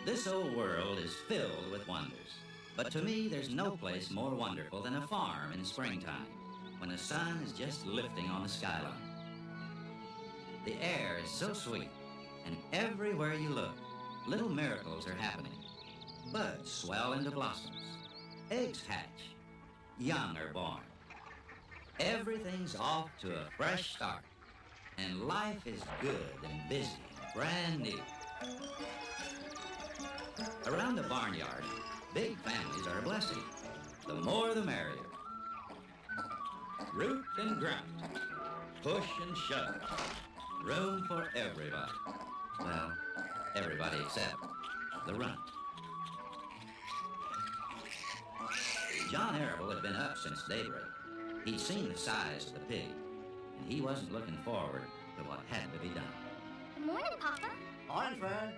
This old world is filled with wonders. But to me, there's no place more wonderful than a farm in springtime, when the sun is just lifting on the skyline. The air is so sweet, and everywhere you look, little miracles are happening. Buds swell into blossoms. Eggs hatch. Young are born. Everything's off to a fresh start, and life is good and busy and brand new. Around the barnyard, big families are a blessing. The more the merrier. Root and grunt, push and shove. Room for everybody. Well, everybody except the runt. John Arable had been up since daybreak. He'd seen the size of the pig, and he wasn't looking forward to what had to be done. Good morning, Papa. Morning, Fern.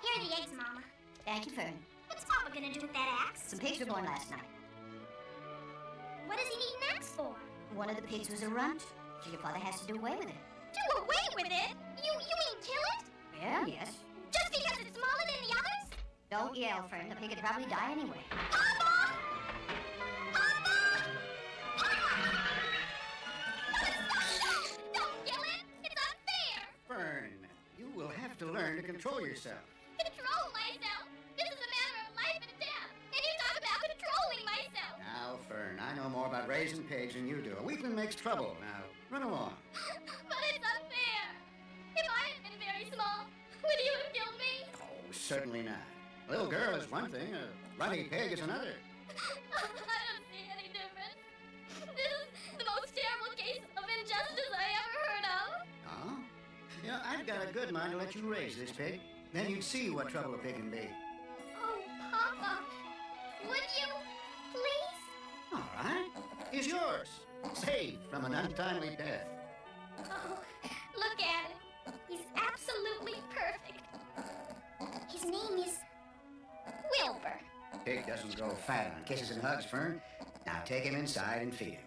Here are the eggs, Mama. Thank you, Fern. What's Papa gonna do with that axe? Some pigs were born last night. What does he need an axe for? One of the pigs was a runt, so your father has to do away with it. Do away with it? You mean kill it? Well, yes. Just because it's smaller than the others? Don't yell, Fern. The pig would probably die anyway. Papa! Papa! Papa! Stop! Don't kill it! It's unfair! Fern, you will have to learn to control yourself. Control myself! This is a matter of life and death! And you talk about controlling myself! Now, Fern, I know more about raising pigs than you do. A weakling makes trouble. Now, run along. But it's unfair! If I had been very small, would you have killed me? Oh, certainly not. A little girl is one thing, a running pig is another. I don't see any difference. This is the most terrible case of injustice I ever heard of. Oh? You know, I've got a good mind to let you raise this pig. Then you'd see what trouble a pig can be. Oh, Papa, would you, please? All right. He's yours. Saved from an untimely death. Oh, look at him. He's absolutely perfect. His name is Wilbur. Pig doesn't grow fat on kisses and hugs, Fern. Now take him inside and feed him.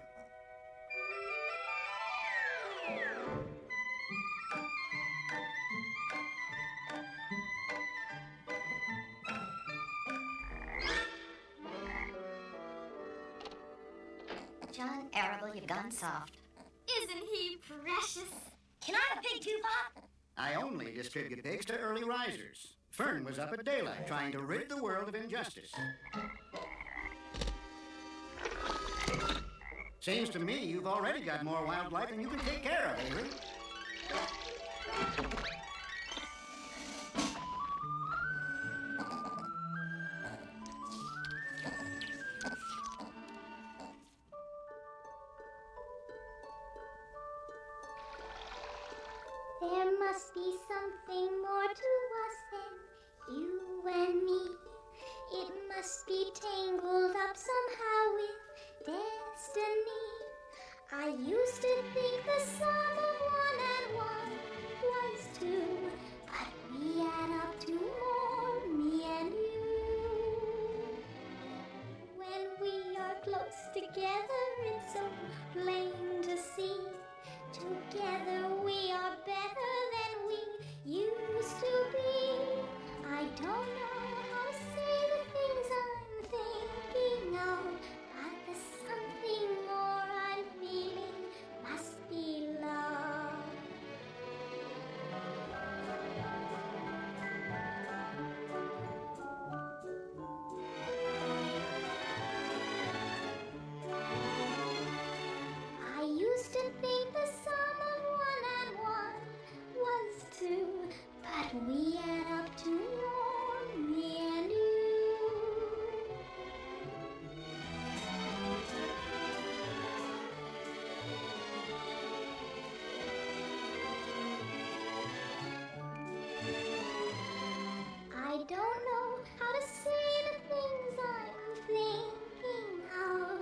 John Arable, you've gone soft. Isn't he precious? Can I have a pig too, Pop? I only distribute pigs to early risers. Fern was up at daylight trying to rid the world of injustice. Seems to me you've already got more wildlife than you can take care of, Avery. There must be something more to us than you and me. It must be tangled up somehow with destiny. I used to think the sum of one and one was two, but we add up to more, me and you. When we are close together, it's so plain to see. Together we are better than we used to be. I don't know how to say the things I'm thinking of, but there's something more I'm feeling, must be love. I used to think the sum of one and one was two, but we add up to more, me and you. I don't know how to say the things I'm thinking of,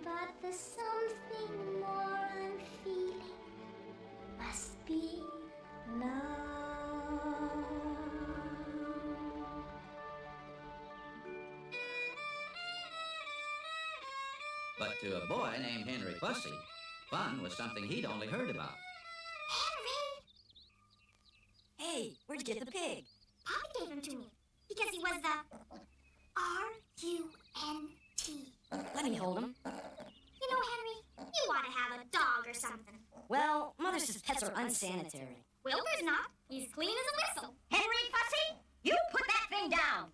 but there's something more I'm feeling, must be love. But to a boy named Henry Bussey, Fun was something he'd only heard about. Henry! Hey, where'd you get the pig? Papa gave him to me because he was the R-U-N-T. Let me hold him. You know, Henry, you ought to have a dog or something. Well, Mother says pets are unsanitary. Wilbur's not. He's clean as a whistle. Henry Fussy, you put that thing down.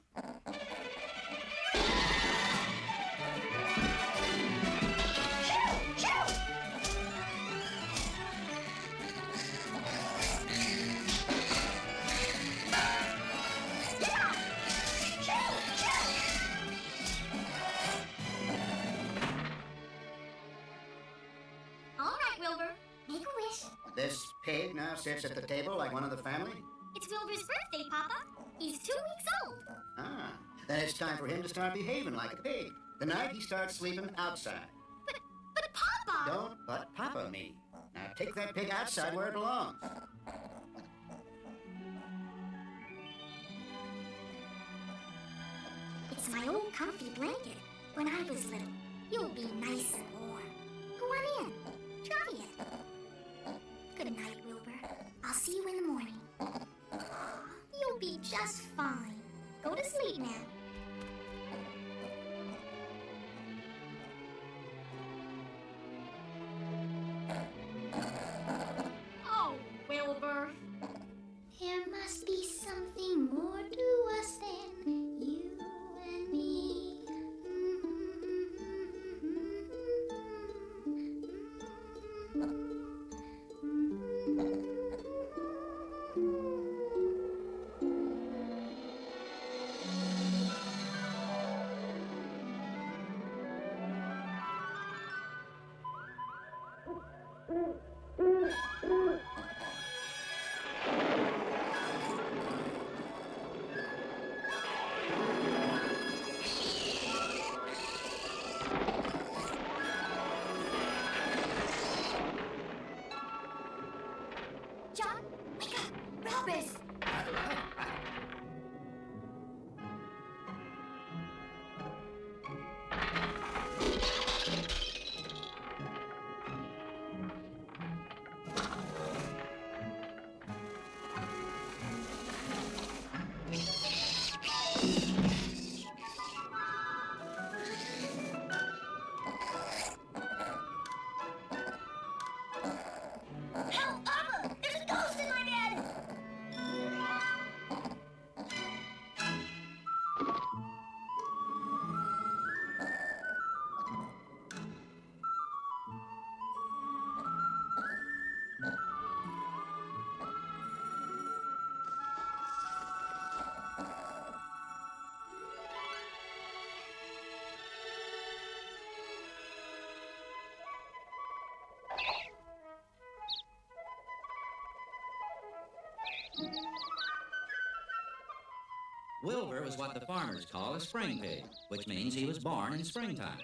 All right, Wilbur. Make a wish. This pig now sits at the table like one of the family? It's Wilbur's birthday, Papa. He's 2 weeks old. Ah, then it's time for him to start behaving like a pig. Tonight he starts sleeping outside. But Papa! Don't but Papa me. Now take that pig outside where it belongs. It's my old comfy blanket. When I was little, you'll be nice and warm. Go on in. Try it. Good night, Wilbur. I'll see you in the morning. You'll be just fine. Go to sleep now. Oh, Wilbur. There must be something more to us than you and me. John, wake up! Robbers! Help, Papa! There's a ghost in my bed! Wilbur was what the farmers call a spring pig, which means he was born in springtime.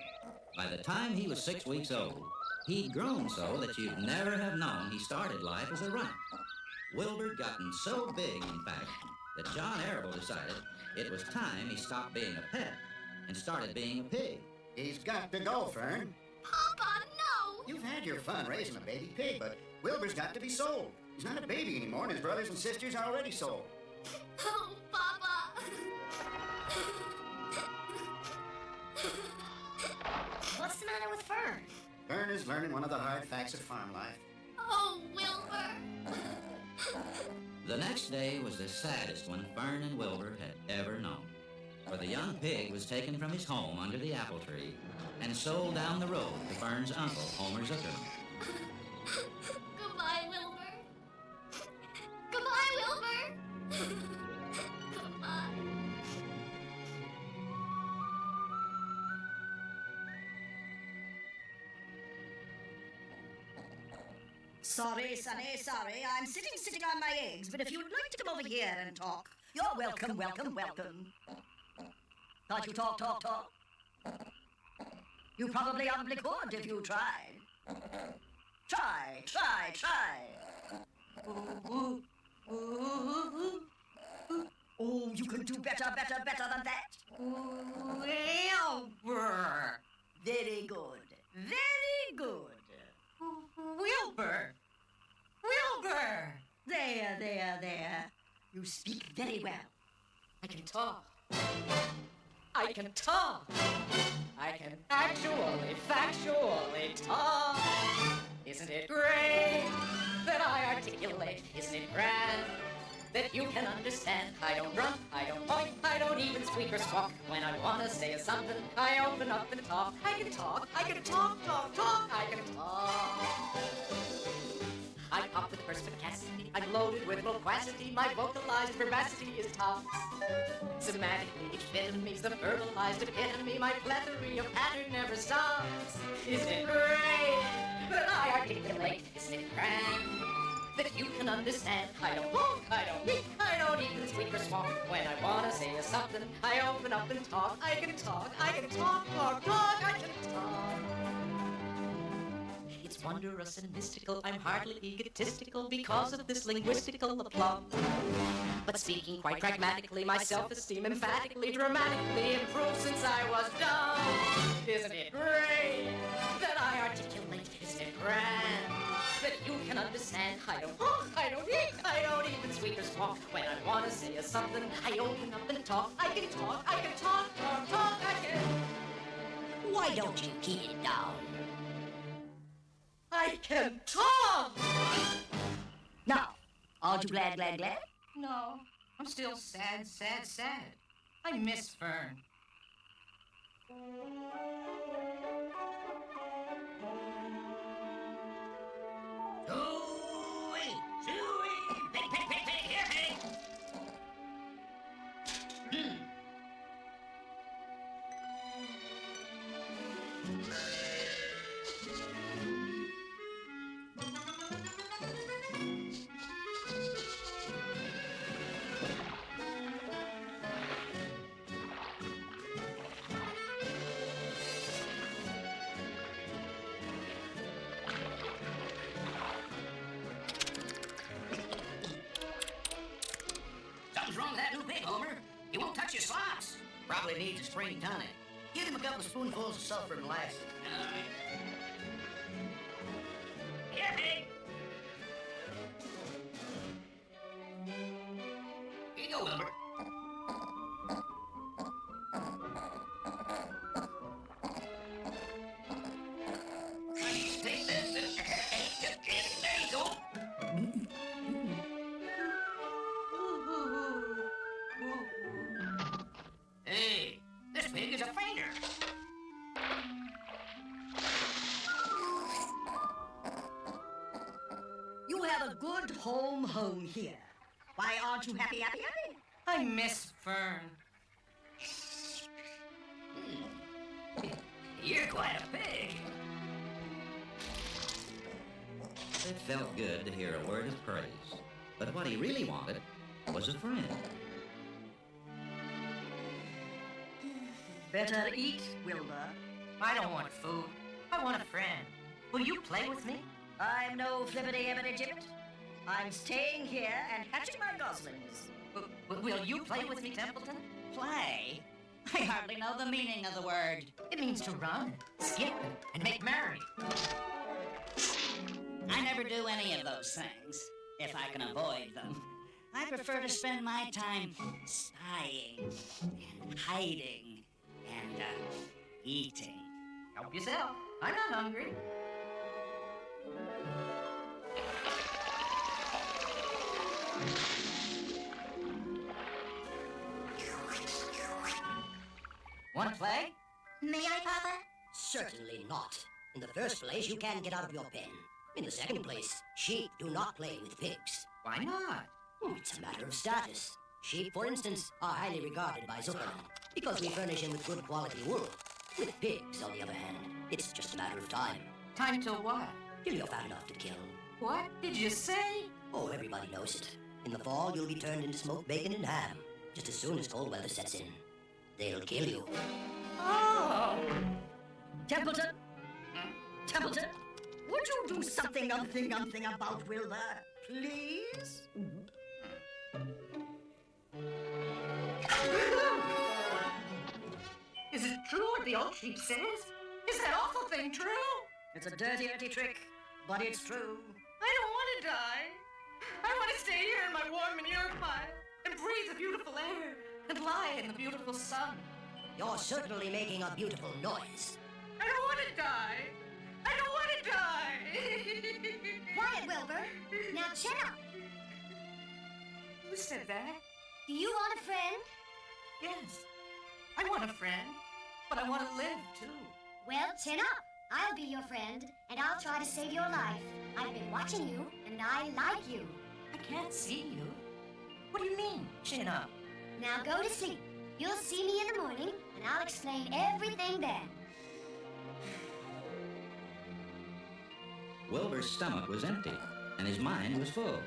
By the time he was 6 weeks old, he'd grown so that you'd never have known he started life as a runt. Wilbur'd gotten so big, in fact, that John Arable decided it was time he stopped being a pet and started being a pig. He's got to go, Fern. Papa, no! You've had your fun raising a baby pig, but Wilbur's got to be sold. He's not a baby anymore, and his brothers and sisters are already sold. Oh, Papa! What's the matter with Fern? Fern is learning one of the hard facts of farm life. Oh, Wilbur! The next day was the saddest one Fern and Wilbur had ever known. For the young pig was taken from his home under the apple tree and sold down the road to Fern's uncle, Homer Zuckerman. Goodbye, Wilbur. Goodbye, Wilbur. Goodbye. Sorry, Sonny, sorry. I'm sitting on my eggs, but if you'd like to come over here and talk, you're welcome. Can't you talk? You probably could if you tried. Try. Oh, you could do better than that. Wilbur. Very good. You speak very well. I can talk. I can talk. I can actually, factually talk. Isn't it great that I articulate? Isn't it grand that you can understand? I don't run, I don't point, I don't even squeak or squawk. When I want to say something, I open up and talk. I can talk, I can talk, I can talk. I pop with perspicacity, I'm loaded with loquacity, my vocalized verbacity is top. Semantically, each bit of me's the verbalized epitome, my plethora of pattern never stops. Isn't it great that I articulate? Isn't it grand that you can understand? I don't walk, I don't meet, I don't even squeak or squawk. When I wanna say something, I open up and talk. I can talk, I can talk, I can talk. It's wondrous and mystical, I'm hardly egotistical because of this linguistical aplomb. But speaking quite pragmatically, my self-esteem emphatically, dramatically improved since I was dumb. Isn't it great that I articulate? Isn't it grand that you can understand? I don't honk, I don't eat, I don't even squeak or squawk. When I want to say something, I open up and talk. I can talk, I can talk, I can... Why don't you keep it down? I can talk! Now, aren't you glad? No, I'm still sad. I miss Fern. Suey! Pig, here, pig! Something's wrong with that new pig, Homer. He won't touch your slops. Probably needs a spring tonic. Give him a couple of spoonfuls of sulfur and molasses. All right. Here, pig. Here you go, Wilbur. Take this. There you go. Hey, this pig is a fainter. You have a good home here. Why aren't you happy? I miss Fern. You're quite a pig. It felt good to hear a word of praise. But what he really wanted was a friend. Better eat, Wilbur. I don't want food. I want a friend. Will you play with me? I'm no flippity-ibbity-gibbet. I'm staying here and hatching my goslings. Will you play with me, Templeton? Play? I hardly know the meaning of the word. It means to run, skip, and make merry. I never do any of those things, if I can avoid them. I prefer to spend my time spying and hiding and eating. Help yourself. I'm not hungry. Want to play? May I, Papa? Certainly not. In the first place, you can't get out of your pen. In the second place, sheep do not play with pigs. Why not? It's a matter of status. Sheep, for instance, are highly regarded by Zuckerman because we furnish him with good quality wool. With pigs, on the other hand, it's just a matter of time. Time till what? Till you're fat enough to kill. What did you say? Oh, everybody knows it. In the fall, you'll be turned into smoked bacon and ham, just as soon as cold weather sets in. They'll kill you. Oh! Templeton? Templeton? Would you do something about Wilbur, please? Is it true what the old sheep says? Is that awful thing true? It's a dirty trick, but it's true. I don't want to die. I want to stay here in my warm manure pile. breathe the beautiful air and lie in the beautiful sun. You're certainly making a beautiful noise. I don't want to die. I don't want to die. Quiet, Wilbur. Now chin up. Who said that? Do you want a friend? Yes. I want a friend, but I want to live too. Well, chin up. I'll be your friend, and I'll try to save your life. I've been watching you, and I like you. I can't see you. What do you mean, chin up? Now go to sleep. You'll see me in the morning, and I'll explain everything then. Wilbur's stomach was empty, and his mind was full.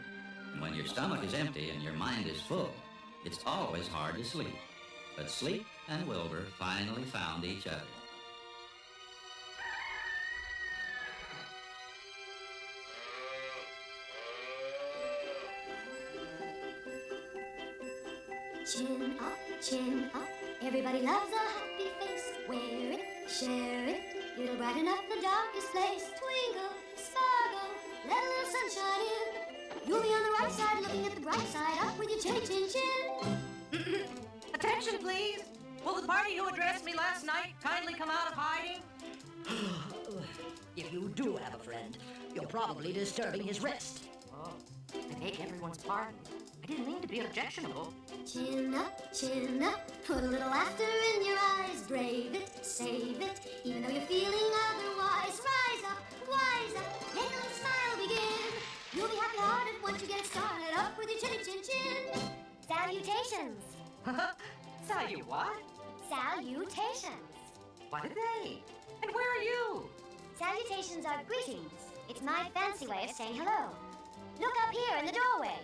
And when your stomach is empty and your mind is full, it's always hard to sleep. But Sleep and Wilbur finally found each other. Chin up, chin up. Everybody loves a happy face. Wear it, share it. It'll brighten up the darkest place. Twinkle, sparkle, let a little sunshine in. You'll be on the right side, looking at the bright side. Up with your chinny chin chin. Attention, please. Will the party who addressed me last night kindly come out of hiding? If you do have a friend, you're probably disturbing his rest. Oh, I beg everyone's pardon. I didn't mean to be objectionable. Chin up, chin up. Put a little laughter in your eyes. Brave it, save it. Even though you're feeling otherwise. Rise up, wise up. Let a little smile begin. You'll be happy-hearted once you get started. Up with your chinny chin chin. Salutations. Tell you what? Salutations. What are they? And where are you? Salutations are greetings. It's my fancy way of saying hello. Look up here in the doorway.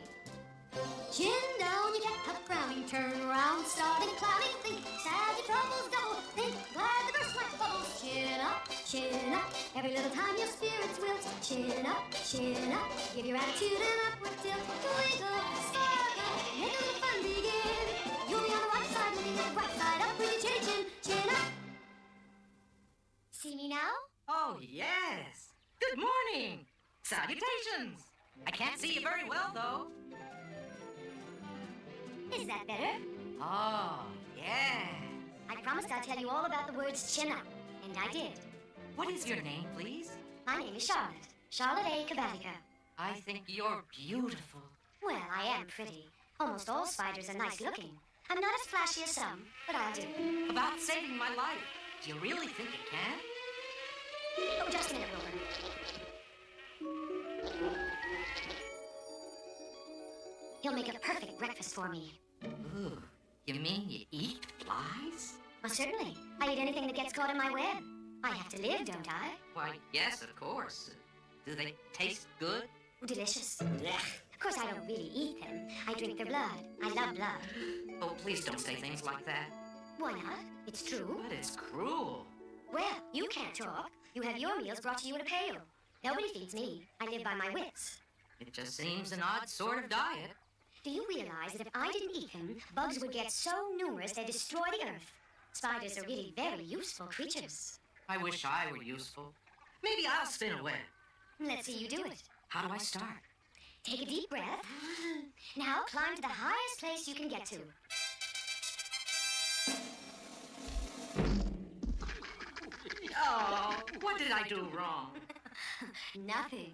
Chin down, you get up frowning. Turn around, starting clowning. Think sad your troubles double. Think glad the burst like bubbles. Chin up, chin up. Every little time your spirits wilt. Chin up, chin up. Give your attitude an upward tilt. Twinkle, sparkle, make a little fun begin. You'll be on the right side, looking at the bright side. Up with your chin chin, chin up. See me now? Oh, yes. Good morning. Salutations. I can't see you very well, though. Is that better? Oh, yes. I promised I'd tell you all about the words chin up, and I did. What is your name, please? My name is Charlotte. Charlotte A. Kabatica. I think you're beautiful. Well, I am pretty. Almost all spiders are nice looking. I'm not as flashy as some, but I'll do. About saving my life. Do you really think it can? Oh, just a minute, Wilbur. You'll make a perfect breakfast for me. Ooh, you mean you eat flies? Well, certainly. I eat anything that gets caught in my web. I have to live, don't I? Why, yes, of course. Do they taste good? Delicious. Of course, I don't really eat them. I drink their blood. I love blood. Oh, please don't say things like that. Why not? It's true. But it's cruel. Well, you can't talk. You have your meals brought to you in a pail. Nobody feeds me. I live by my wits. It just seems an odd sort of diet. Do you realize that if I didn't eat them, bugs would get so numerous they'd destroy the earth? Spiders are really very useful creatures. I wish I were useful. Maybe I'll spin a web. Let's see you do it. How do I start? Take a deep breath. Now climb to the highest place you can get to. Oh, what did I do wrong? Nothing.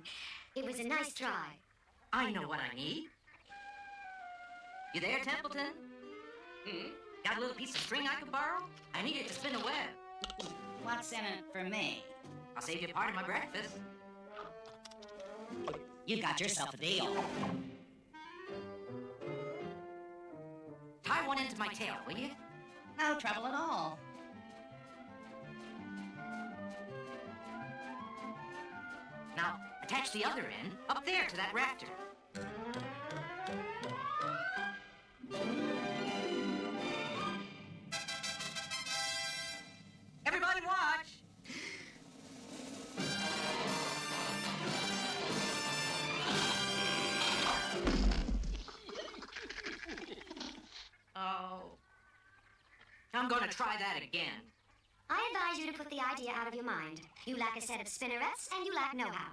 It was a nice try. I know what I need. You there, Templeton? Got a little piece of string I could borrow? I need it to spin a web. What's in it for me? I'll save you part of my breakfast. You got yourself a deal. Tie one into my tail, will you? No trouble at all. Now, attach the other end up there to that rafter. Everybody watch! Oh. I'm gonna try that again. I advise you to put the idea out of your mind. You lack a set of spinnerets, and you lack know-how.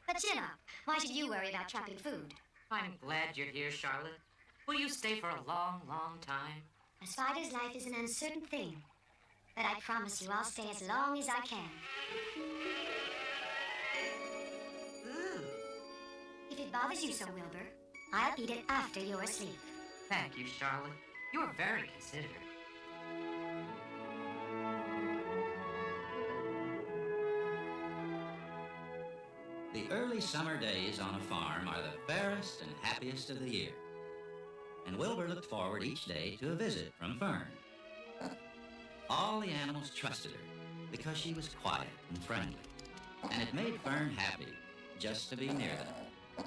But chin up. Why should you worry about trapping food? I'm glad you're here, Charlotte. Will you stay for a long, long time? A spider's life is an uncertain thing. But I promise you I'll stay as long as I can. Ooh. If it bothers you so, Wilbur, I'll eat it after you're asleep. Thank you, Charlotte. You're very considerate. The early summer days on a farm are the fairest and happiest of the year. And Wilbur looked forward each day to a visit from Fern. All the animals trusted her because she was quiet and friendly. And it made Fern happy just to be near them.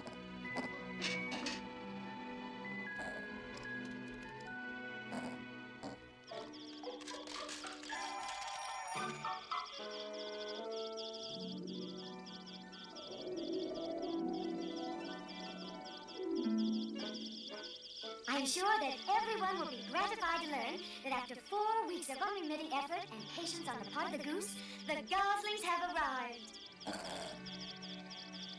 I'm sure that everyone will be gratified to learn that after 4 weeks of unremitting effort and patience on the part of the goose, the goslings have arrived.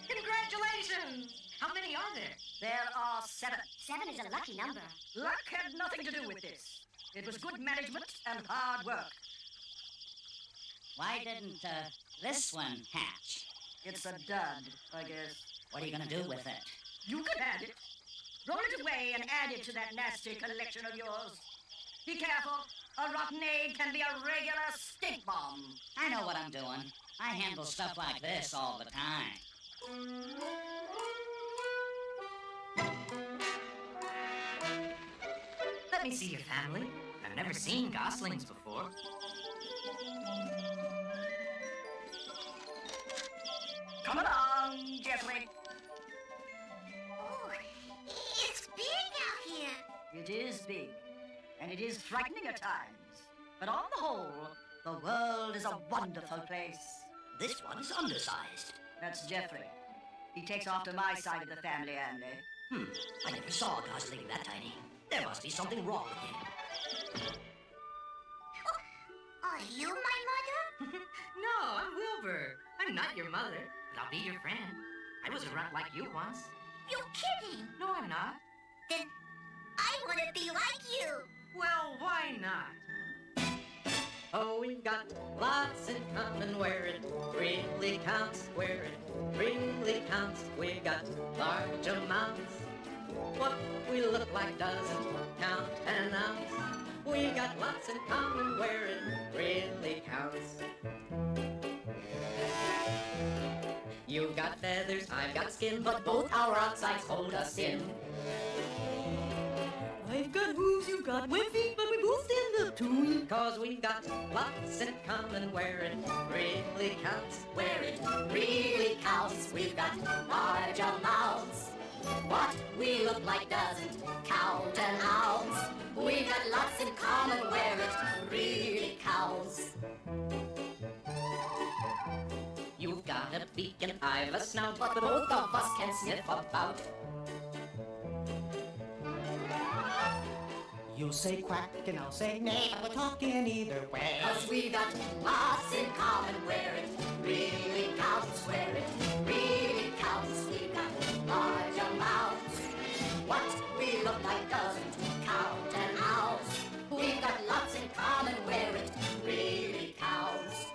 Congratulations! How many are there? There are 7. 7 is a lucky number. Luck had nothing to do with this. It was good management and hard work. Why didn't this one hatch? It's a dud, I guess. What are you gonna do with it? You can add it. Roll it away and add it to that nasty collection of yours. Be careful. A rotten egg can be a regular stink bomb. I know what I'm doing. I handle stuff like this all the time. Let me see your family. I've never seen goslings before. Come along, Jeffrey. Oh, it's big out here. It is big, and it is frightening at times. But on the whole, the world is a wonderful place. This one's undersized. That's Jeffrey. He takes after my side of the family, Andy. I never saw a gosling that tiny. There must be something wrong with him. Are you my mother? No, I'm Wilbur. I'm not your mother, but I'll be your friend. I was a runt like you once. You're kidding. No, I'm not. Then I want to be like you. Well, why not? Oh, we've got lots in common where it really counts, where it really counts. We've got large amounts. What we look like doesn't count an ounce. We got lots in common where it really counts. You've got feathers, I've got skin, but both our outsides hold us in. I've got hooves, you've got web feet, but we both stand up to it. Cause we've got lots in common where it really counts. Where it really counts, we've got large amounts. What we look like doesn't count an ounce. We've got lots in common where it really counts. You've got a beak and I've a snout, but both of us can sniff about. You'll say quack and I'll say nay, but we're talking either way. Cause we got lots in common where it really counts, where it really counts. We got large amounts. What we look like doesn't count an ounce. We've got lots in common where it really counts.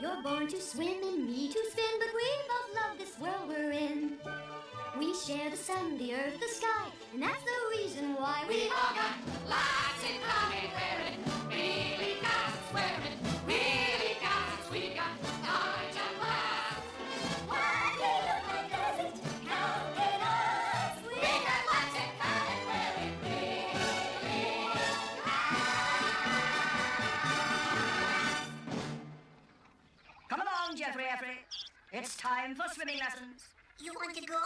You're born to swim and me to spin, but we both love this world we're in. We share the sun, the earth, the sky, and that's the reason why We all got lots in common where it really counts, where it really counts. We got large amounts. What we look like doesn't count an ounce. We got lots in common where it really Come along, Jeffrey. It's time for swimming lessons. You want to go?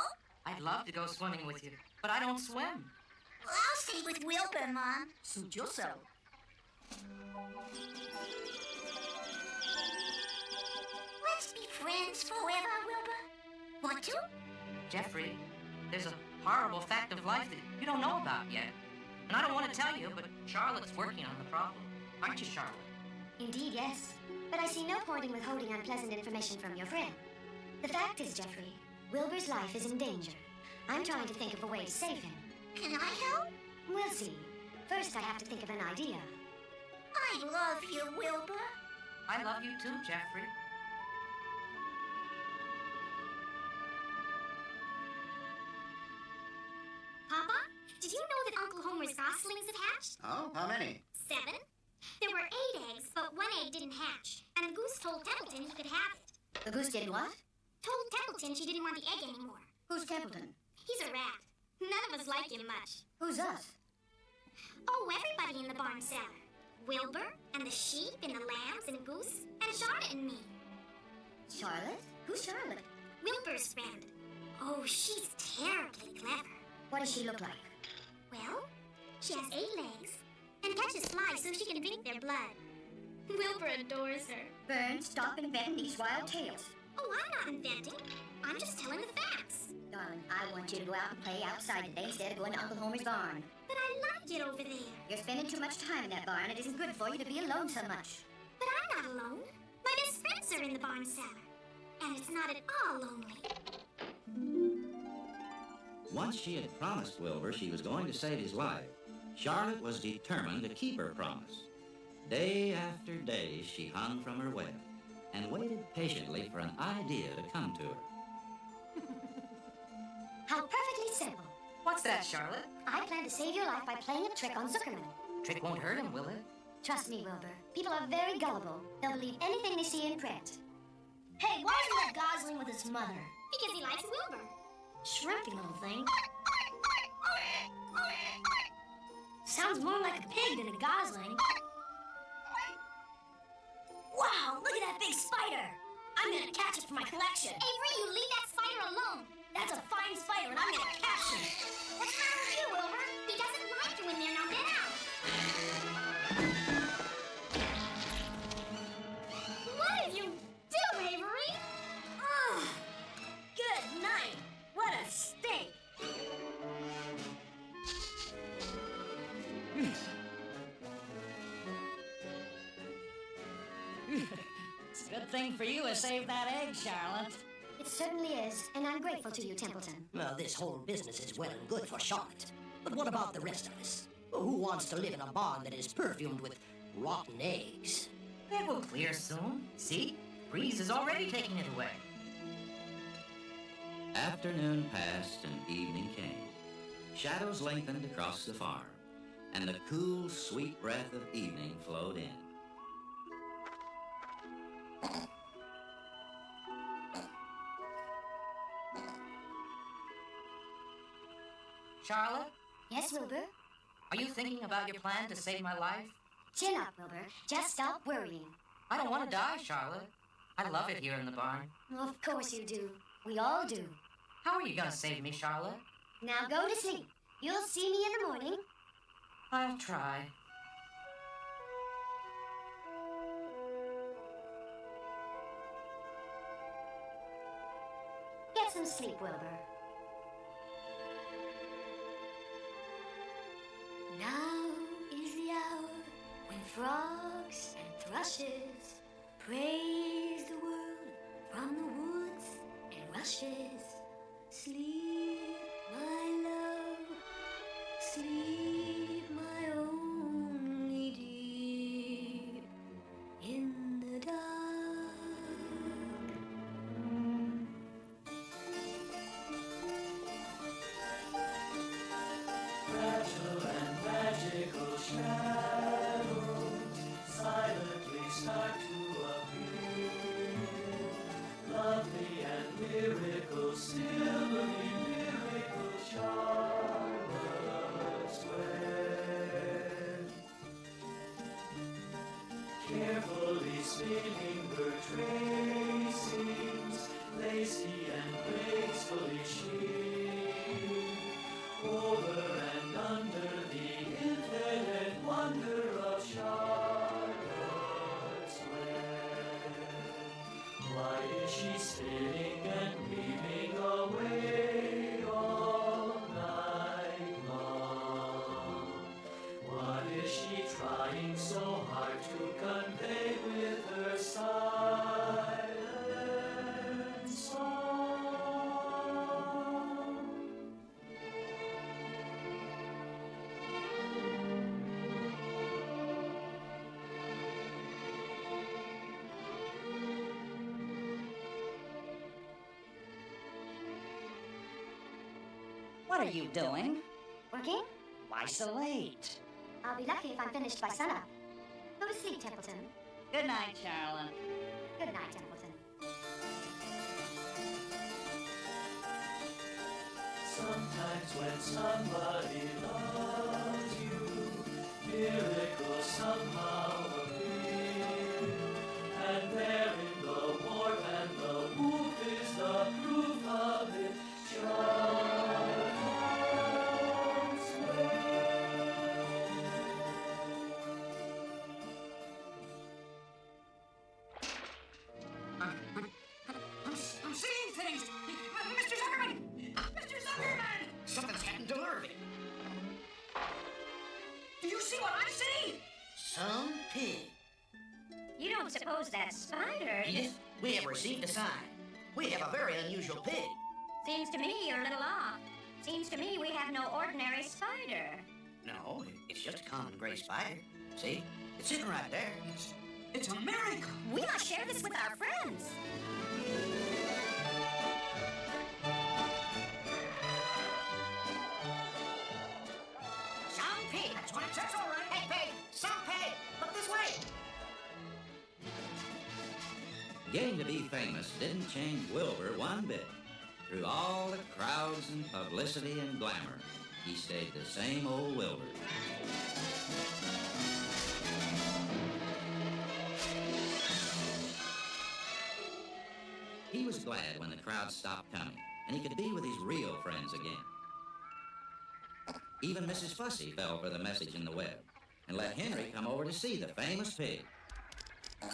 I'd love to go swimming with you, but I don't swim. Well, I'll stay with Wilbur, Mom. Suit yourself. Let's be friends forever, Wilbur. Want to? Jeffrey, there's a horrible fact of life that you don't know about yet. And I don't want to tell you, but Charlotte's working on the problem. Aren't you, Charlotte? Indeed, yes. But I see no point in withholding unpleasant information from your friend. The fact is, Jeffrey, Wilbur's life is in danger. I'm trying to think of a way to save him. Can I help? We'll see. First, I have to think of an idea. I love you, Wilbur. I love you too, Jeffrey. Papa, did you know that Uncle Homer's goslings have hatched? Oh, how many? 7. There were 8 eggs, but 1 egg didn't hatch. And the goose told Templeton he could have it. The goose did what? Told Templeton she didn't want the egg anymore. Who's Templeton? He's a rat. None of us like him much. Who's us? Oh, everybody in the barn cellar. Wilbur, and the sheep, and the lambs, and Goose, and Charlotte and me. Charlotte? Who's Charlotte? Wilbur's friend. Oh, she's terribly clever. What does she look like? Well, she has 8 legs, and catches flies so she can drink their blood. Wilbur adores her. Burns, stop inventing these wild tales. Oh, I'm not inventing. I'm just telling the facts. Darling, I want you to go out and play outside today instead of going to Uncle Homer's barn. But I liked it over there. You're spending too much time in that barn. It isn't good for you to be alone so much. But I'm not alone. My best friends are in the barn cellar. And it's not at all lonely. Once she had promised Wilbur she was going to save his life, Charlotte was determined to keep her promise. Day after day, she hung from her web and waited patiently for an idea to come to her. How perfectly simple. What's that, Charlotte? I plan to save your life by playing a trick on Zuckerman. Trick won't hurt him, will it? Trust me, Wilbur. People are very gullible. They'll believe anything they see in print. Hey, why isn't that gosling with his mother? Because he likes Wilbur. Shrimpy little thing. Sounds more like a pig than a gosling. Wow, look at that big spider. I'm gonna catch it for my collection. Avery, you leave that spider alone. That's a fine spider, and I'm gonna catch him. What's wrong with you, Wilbur? He doesn't like you in there. Now get out. What did you do, Avery? Oh, good night. What a stink. It's a good thing for you I saved that egg, Charlotte. It certainly is, and I'm grateful to you, Templeton. Now, this whole business is well and good for Charlotte. But what about the rest of us? Who wants to live in a barn that is perfumed with rotten eggs? It will clear soon. See? Breeze is already taking it away. Afternoon passed and evening came. Shadows lengthened across the farm, and the cool, sweet breath of evening flowed in. Charlotte, Yes, Wilbur? are you thinking about your plan to save my life? Chin up, Wilbur. Just stop worrying. I don't want to die, Charlotte. I love it here in the barn. Of course you do. We all do. How are you going to save me, Charlotte? Now go to sleep. You'll see me in the morning. I'll try. Get some sleep, Wilbur. Now is the hour when frogs and thrushes praise the world from the woods and rushes. Sleep, my love, sleep, my only dear, in the dark. Fragile and magical shadows silently start to appear. Lovely and lyrical, silvery miracle, Charlotte Square. Carefully spinning her tracings, lacy and gracefully sheer, over and under the infinite wonder of Charlotte Square. Why is she spinning and weaving away all night long? What is she trying so hard to convey with her silent What are you doing? Working? Why so late? I'll be lucky if I'm finished by sunup. Go to sleep, Templeton. Good night, Charlotte. Good night, Templeton. Sometimes when somebody loves you, miracles somehow appear. And there in the warmth and the woof is the proof of it. I'm seeing things! Mr. Zuckerman! Mr. Zuckerman! Something's happened to Lurvy. Do you see what I see? Some pig. You don't suppose that spider... Edith, we have received a sign. We have a very unusual pig. Seems to me you're a little off. Seems to me we have no ordinary spider. No, it's just a common gray spider. See? It's sitting right there. It's a miracle. We must share this with our friends. Some pig. That's what it says, all right. Hey, pig. Some pig. Look this way. Getting to be famous didn't change Wilbur one bit. Through all the crowds and publicity and glamour, he stayed the same old Wilbur. He was glad when the crowd stopped coming, and he could be with his real friends again. Even Mrs. Fussy fell for the message in the web and let Henry come over to see the famous pig. A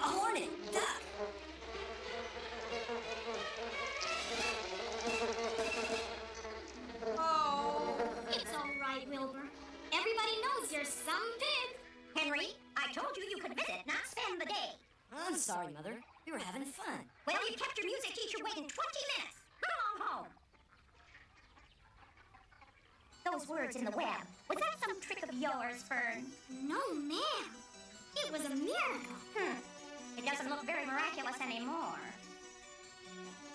hornet! Duck! Oh, it's all right, Wilbur. Everybody knows you're some pig. Henry, I told you you could visit, not spend the day. I'm sorry, Mother. We were having fun. Well, you kept your music teacher waiting 20 minutes. Come along home. Those words in the web, was that some trick of yours, Fern? No, ma'am. It was a miracle. It doesn't look very miraculous anymore.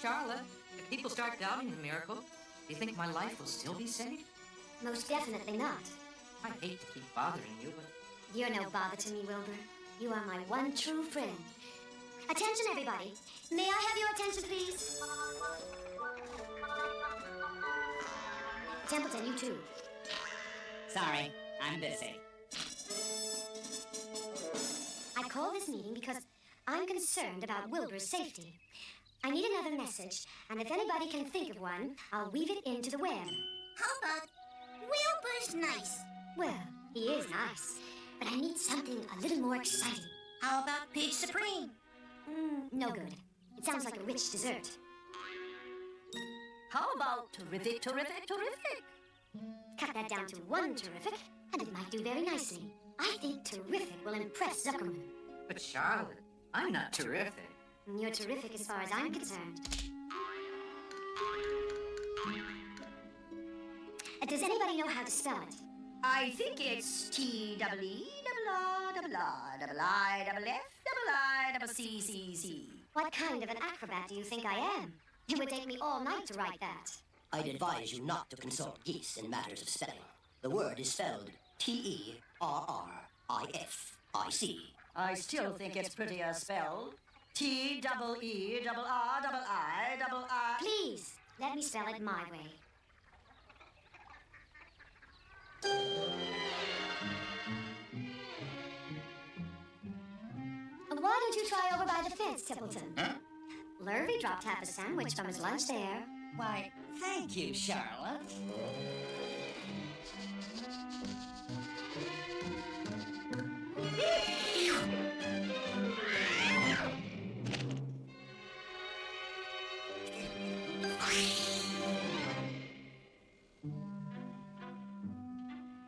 Charlotte, if people start doubting the miracle, do you think my life will still be safe? Most definitely not. I hate to keep bothering you, but... You're no bother to me, Wilbur. You are my one true friend. Attention, everybody. May I have your attention, please? Templeton, you too. Sorry, I'm busy. I call this meeting because I'm concerned about Wilbur's safety. I need another message, and if anybody can think of one, I'll weave it into the web. How about Wilbur's nice? Well, he is nice, but I need something a little more exciting. How about Pig Supreme? No good. It sounds like a rich dessert. How about terrific, terrific, terrific? Cut that down to one terrific, and it might do very nicely. I think terrific will impress Zuckerman. But Charlotte, I'm not terrific. You're terrific as far as I'm concerned. Does anybody know how to spell it? I think it's T-double-E, What kind of an acrobat do you think I am? It would take me all night to write that. I'd advise you not to consult geese in matters of spelling. The word is spelled Terrrific. I still think it's prettier spelled T-double-E-double-R-double-I-double-I. Please, let me spell it my way. Why don't you try over by the fence, Templeton? Huh? Lurvy dropped half a sandwich from his lunch there. Why, thank you, Charlotte.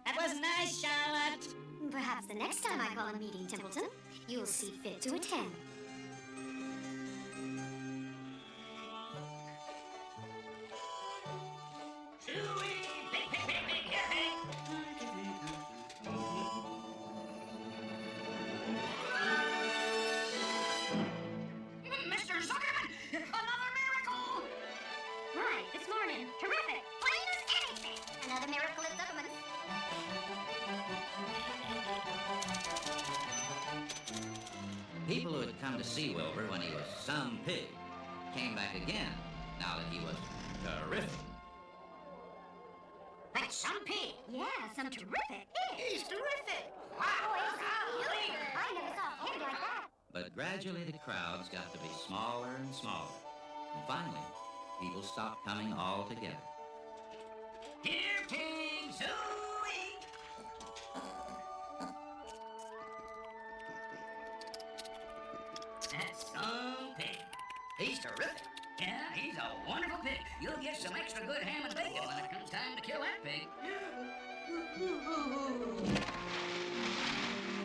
That was nice, Charlotte. Perhaps the next time I call a meeting, Templeton, you'll see fit to attend. Mr. Zuckerman! Another miracle! Right, this morning, come to see Wilbur when he was some pig came back again, now that he was terrific. That's some pig. Yeah, some terrific pig. He's terrific. Wow, I never saw a pig like that. But gradually the crowds got to be smaller and smaller. And finally, people stopped coming altogether. Dear Pig Zooey! That's some pig. He's terrific. Yeah, he's a wonderful pig. You'll get some extra good ham and bacon when it comes time to kill that pig.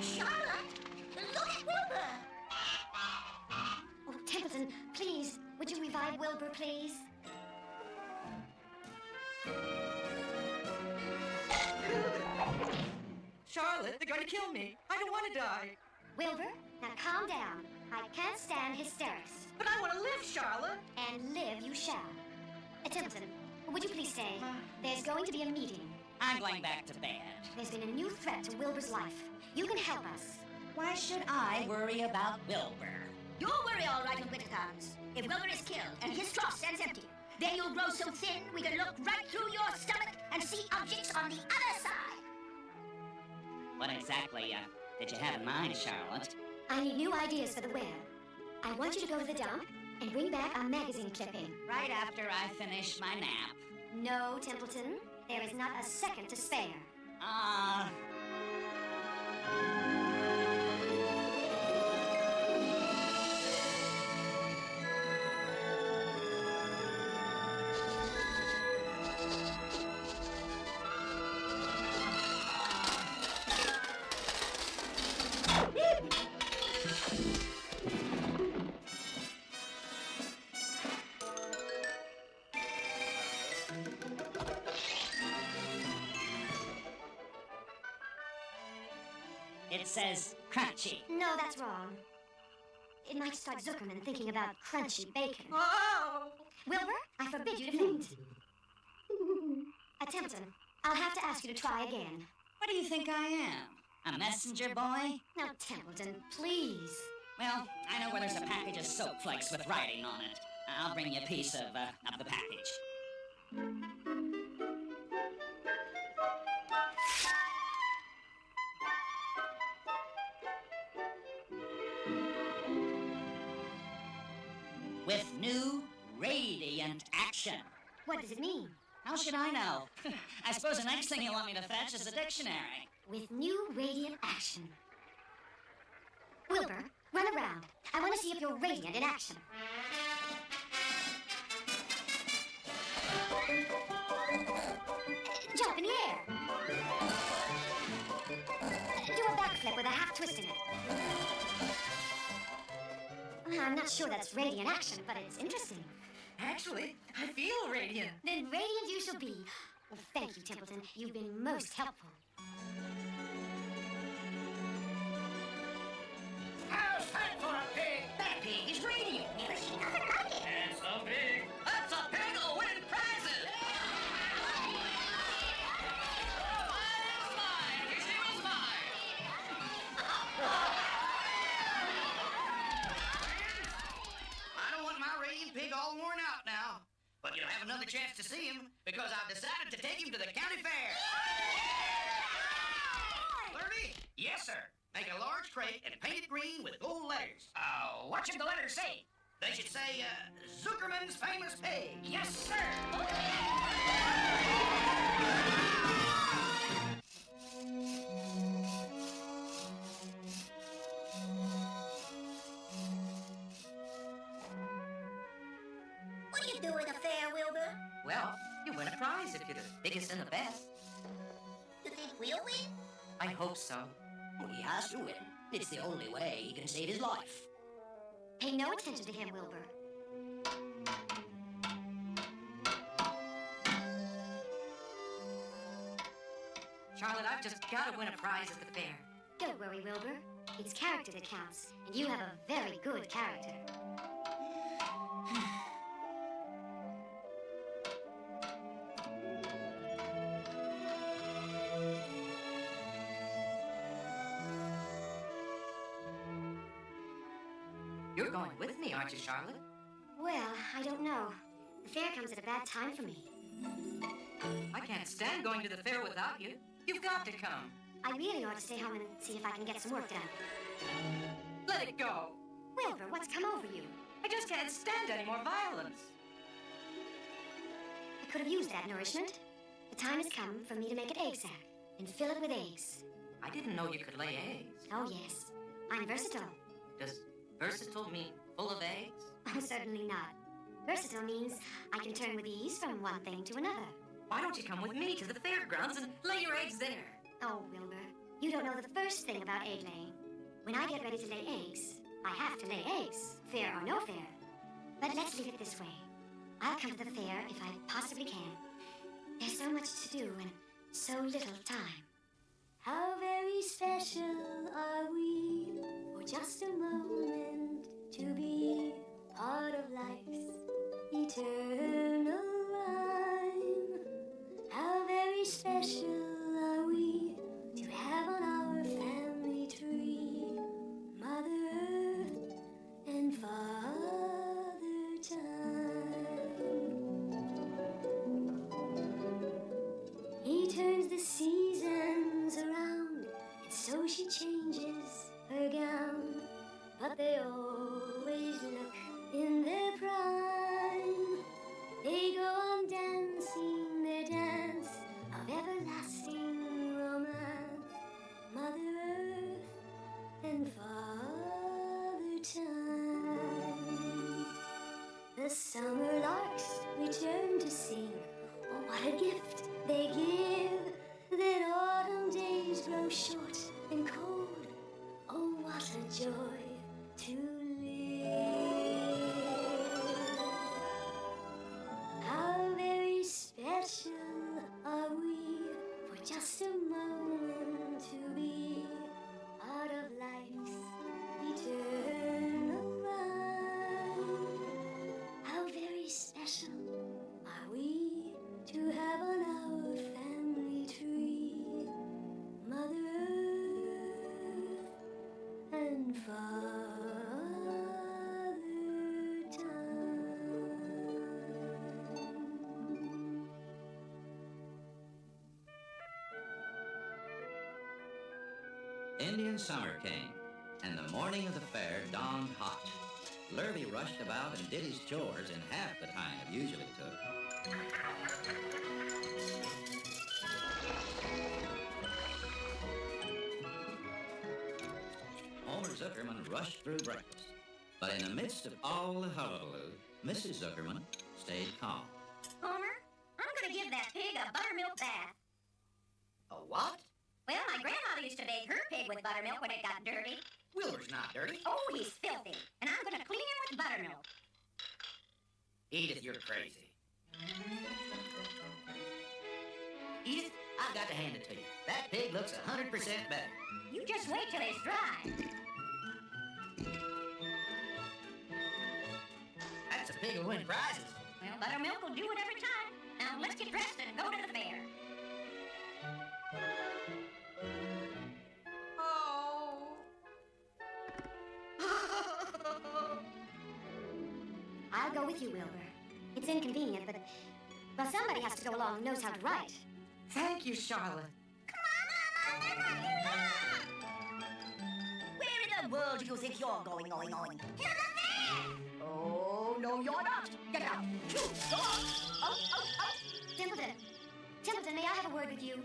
Charlotte, look at Wilbur. Oh, Templeton, please, would you revive Wilbur, please? Charlotte, they're going to kill me. I don't want to die. Wilbur, now calm down. I can't stand hysterics. But I want to live, Charlotte. And live you shall. Templeton, would you please stay? There's going to be a meeting. I'm going back to bed. There's been a new threat to Wilbur's life. You can help us. Why should I worry about Wilbur? You'll worry all right when winter comes. If Wilbur is killed and his trough stands empty, then you'll grow so thin we can look right through your stomach and see objects on the other side. What exactly did you have in mind, Charlotte? I need new ideas for the web. I want you to go to the dump and bring back a magazine clipping. Right after I finish my nap. No, Templeton. There is not a second to spare. It says crunchy. No, that's wrong. It might start Zuckerman thinking about crunchy bacon. Oh! Wilbur, I forbid you to faint. Templeton, I'll have to ask you to try again. What do you think I am? A messenger boy? Now, Templeton, please. Well, I know where there's a package of soap flakes with writing on it. I'll bring you a piece of the package. With new radiant action. What does it mean? How should I know? I suppose the next thing you want me to fetch is a dictionary. With new radiant action. Wilbur, run around. I want to see if you're radiant in action. Jump in the air. Do a backflip with a half twist in it. I'm not sure that's radiant action, but it's interesting. Actually, I feel radiant. Then radiant you shall be. Well, thank you, Templeton. You've been most helpful. How's that for a pig? That pig is radiant. Never seen nothing like it. And some pig. That's a pig that'll win prizes. Mine's mine. She was mine. I don't want my radiant pig all worn out now. But you'll have another chance to see him because I've decided to take him to the county fair. 30? Yes, sir. Make a large crate and paint it green with gold letters. What should the letters say? They should say, Zuckerman's famous pig. Yes, sir. What do you do at the fair, Wilbur? Well, you win a prize if you're the biggest and the best. You think we'll win? I hope so. Well, he has to win. It's the only way he can save his life. Pay no attention to him, Wilbur. Charlotte, I've just got to win a prize at the fair. Don't worry, Wilbur. It's character that counts, and you have a very good character. You're going with me, aren't you, Charlotte? Well, I don't know. The fair comes at a bad time for me. I can't stand going to the fair without you. You've got to come. I really ought to stay home and see if I can get some work done. Let it go. Wilbur, what's come over you? I just can't stand any more violence. I could have used that nourishment. The time has come for me to make an egg sack and fill it with eggs. I didn't know you could lay eggs. Oh, yes. I'm versatile. Does versatile mean full of eggs? Oh, certainly not. Versatile means I can turn with ease from one thing to another. Why don't you come with me to the fairgrounds and lay your eggs there? Oh, Wilbur, you don't know the first thing about egg laying. When I get ready to lay eggs, I have to lay eggs, fair or no fair. But let's leave it this way. I'll come to the fair if I possibly can. There's so much to do and so little time. How very special are we for just a moment to be part of life's eternal rhyme. How very special are we to have on our family tree Mother Earth and Father Time. He turns the seasons around, and so she changes her gown, but they always look in their prime. They go on dancing their dance of everlasting romance, Mother Earth and Father Time. The summer larks return to sing, oh, what a gift they give. Then autumn days grow short and cold, oh, what a joy to live. How very special are we for just a moment to be part of life's eternal rhyme. How very special are we to have on our family tree Mother Earth and Father Time. Indian summer came, and the morning of the fair dawned hot. Lurvy rushed about and did his chores in half the time it usually took. Homer Zuckerman rushed through breakfast. But in the midst of all the hullabaloo, Mrs. Zuckerman stayed calm. Homer, I'm gonna give that pig a buttermilk bath. A what? Well, my grandmother used to bathe her pig with buttermilk when it got dirty. Wilbur's not dirty. Oh, he's filthy. And I'm gonna clean him with buttermilk. Edith, you're crazy. Edith, I've got to hand it to you. That pig looks 100% better. You just wait till it's dry. That's a pig will win prizes. Well, buttermilk will do it every time. Now, let's get dressed and go to the fair. I'll go with you, Wilbur. It's inconvenient, but well, somebody has to go along who knows how to write. Thank you, Charlotte. Where in the world do you think you're going? To the fair! Oh, no, you're not. Get out. Go on. Out. Templeton! Templeton, may I have a word with you?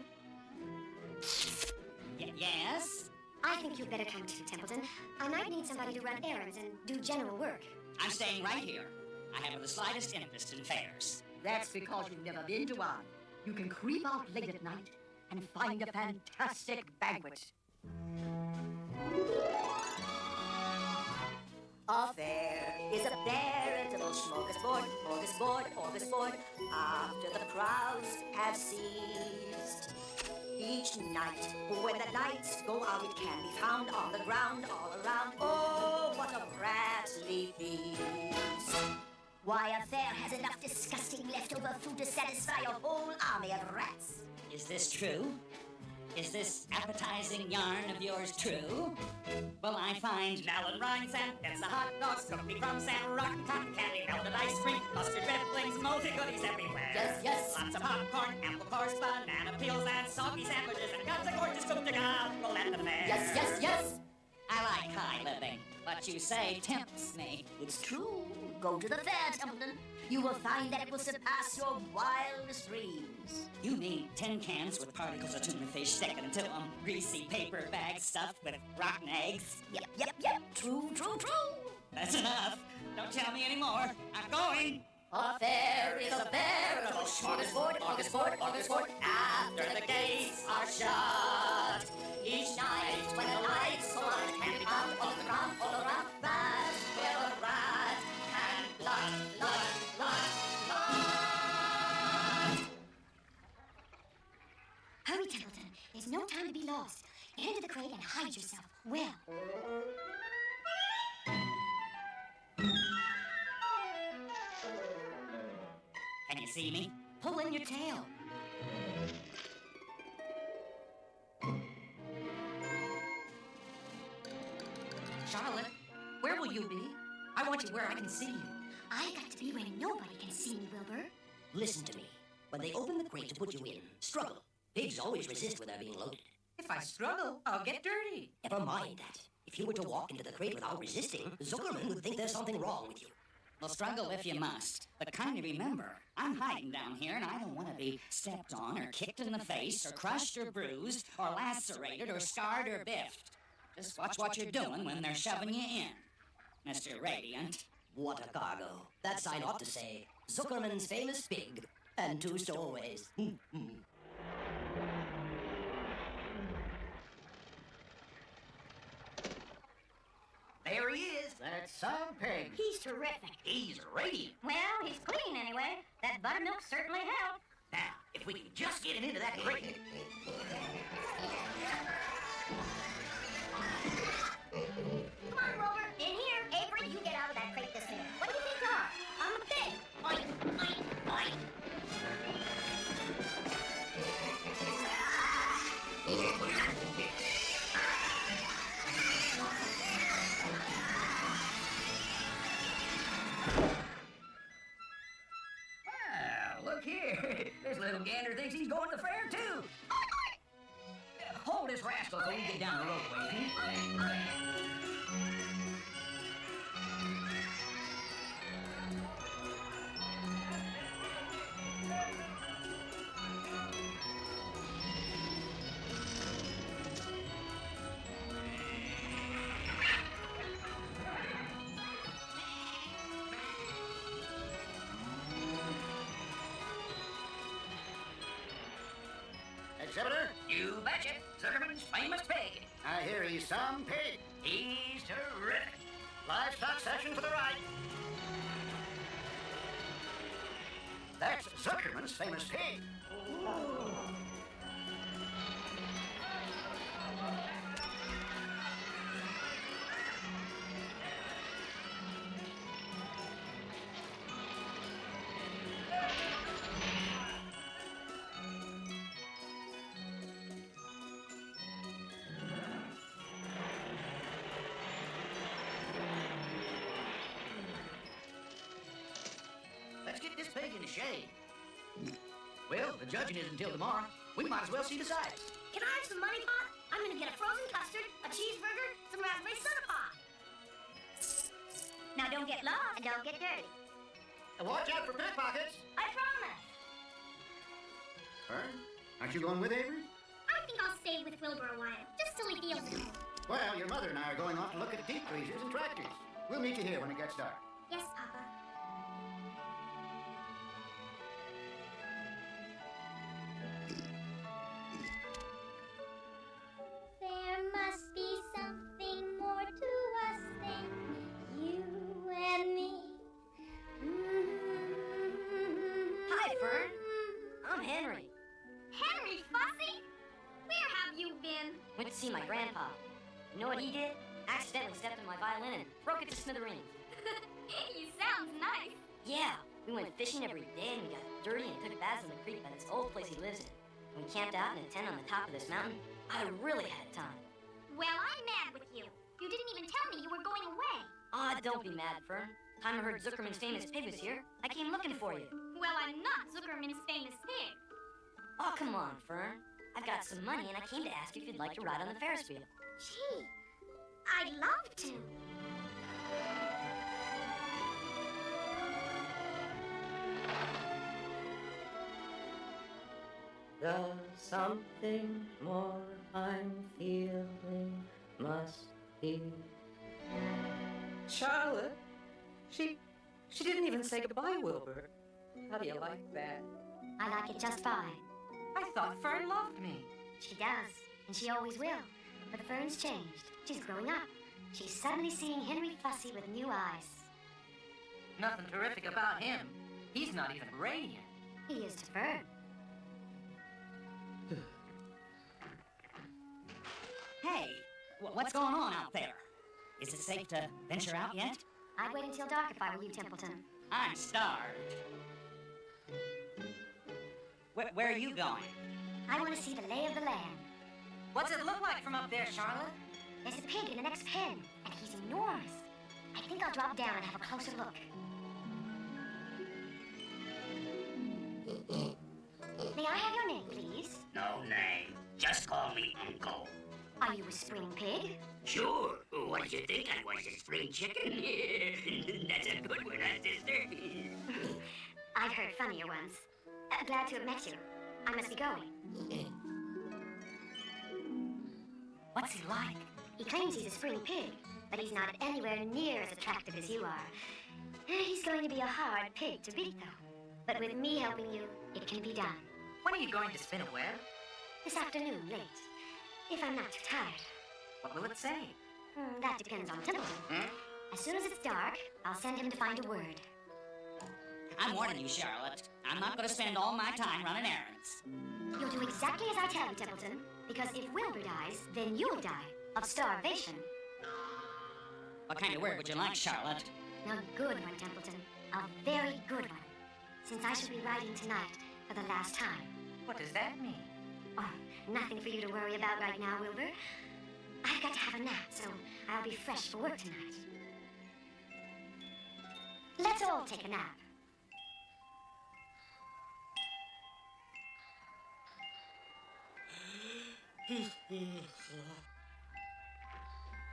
Yes? I think you'd better come too, Templeton. I might need somebody to run errands and do general work. I'm staying right here. I haven't the slightest interest in fairs. That's because you've never been to one. You can creep out late at night and find a fantastic banquet. A fair is a veritable smorgasbord, smorgasbord. After the crowds have ceased, each night, when the lights go out, it can be found on the ground all around. Oh, what a ratly feast! Why, a fair has enough disgusting leftover food to satisfy a whole army of rats. Is this true? Is this appetizing yarn of yours true? Will I find melon rinds and pizza hot dogs, cookie crumbs and rotten cotton candy, melted ice cream, mustard dribblings, moldy goodies everywhere? Yes, yes. Lots of popcorn, apple cores, banana peels, and soggy sandwiches, and guns of gorgeous coupe de gare roll at the fair. Yes, yes, yes. I like high living. What you say tempts me. It's true. Go to the fair, Templeton. You will find that it will surpass your wildest dreams. You mean tin cans with particles of tuna fish sticking into them, greasy paper bags stuffed with rotten eggs? Yep. True. That's enough. Don't tell me anymore. I'm going. A fair is a veritable smorgasbord, after the gates are shut. Each night when the lights go on, it can be found all around, that's where the rat and blood. Hurry, Templeton. There's no time to be lost. Get into the crate and hide yourself well. Can you see me? Pull in your tail. Charlotte, where will you be? I want you where I can see you. I got to be where nobody can see me, Wilbur. Listen to me. When they open the crate to put you in, struggle. Pigs always resist when they're being loaded. If I struggle, I'll get dirty. Never mind that. If you were to walk into the crate without resisting, Zuckerman would think there's something wrong with you. Well, struggle if you must. But kindly remember, I'm hiding down here and I don't want to be stepped on or kicked in the face or crushed or bruised or lacerated or scarred or biffed. Just watch what you're doing when they're shoving you in, Mr. Radiant. What a cargo. That sign ought to say, Zuckerman's famous pig and 2 stowaways. There he is. That's some pig. He's terrific. He's radiant. Well, he's clean anyway. That buttermilk certainly helped. Now, if we can just get him into that crate. Come on, Rover. In here. Avery, you get out of that crate this minute. What do you think you are? I'm a pig. Oink. Well, look here. This little gander thinks he's going to the fair, too. Hold this rascal so we can get down the roadway, okay? Exhibitor? You betcha. Zuckerman's famous pig. I hear he's some pig. He's terrific. Livestock section to the right. That's Zuckerman's famous pig. Let's get this pig in the shade. Well, the judging isn't until tomorrow. We might as well see the sights. Can I have some money pot? I'm gonna get a frozen custard, a cheeseburger, some raspberry soda pop. Now don't get lost and don't get dirty. And watch out for pickpockets. I promise. Fern, aren't you going with Avery? I think I'll stay with Wilbur a while, just till he feels at home. Well, your mother and I are going off to look at deep freezers and tractors. We'll meet you here when it gets dark. Yes, Papa. There must be something more to us than you and me. Hi, Fern. I'm Henry. Henry Fussy? Where have you been? Went to see my grandpa. You know what he did? Accidentally stepped on my violin and broke it to smithereens. He sounds nice. Yeah, we went fishing every day and we got dirty and took baths in the creek by this old place he lives in. We camped out in a tent on the top of this mountain. I really had time. Well, I'm mad with you. You didn't even tell me you were going away. Ah, don't be mad, Fern. Time I heard Zuckerman's famous pig was here, I came looking for you. Well, I'm not Zuckerman's famous pig. Oh, come on, Fern. I've got some money, and I came to ask you if you'd like to ride on the Ferris wheel. Gee, I'd love to. The something more I'm feeling must be. Charlotte, she didn't even say goodbye, Wilbur. How do you like that? I like it just fine. I thought Fern loved me. She does, and she always will. But Fern's changed. She's growing up. She's suddenly seeing Henry Fussy with new eyes. Nothing terrific about him. He's not even radiant. He is to Fern. Hey, what's going on out there? Is it safe to venture out yet? I'd wait until dark if I were you, Templeton. I'm starved. Where are you going? I want to see the lay of the land. What's it look like from up there, Charlotte? There's a pig in the next pen, and he's enormous. I think I'll drop down and have a closer look. May I have your name, please? No name. Just call me Uncle. Are you a spring pig? Sure. What did you think I was, a spring chicken? That's a good one, huh, sister? I've heard funnier ones. Glad to have met you. I must be going. What's he like? He claims he's a spring pig, but he's not anywhere near as attractive as you are. He's going to be a hard pig to beat, though. But with me helping you, it can be done. When are you going to spin a web? This afternoon, late. If I'm not too tired. What will it say? That depends on Templeton. As soon as it's dark, I'll send him to find a word. I'm warning you, Charlotte. I'm not going to spend all my time running errands. You'll do exactly as I tell you, Templeton. Because if Wilbur dies, then you'll die of starvation. What kind of word would you like, Charlotte? A good one, Templeton. A very good one. Since I shall be riding tonight for the last time. What does that mean? Oh, nothing for you to worry about right now, Wilbur. I've got to have a nap, so I'll be fresh for work tonight. Let's all take a nap.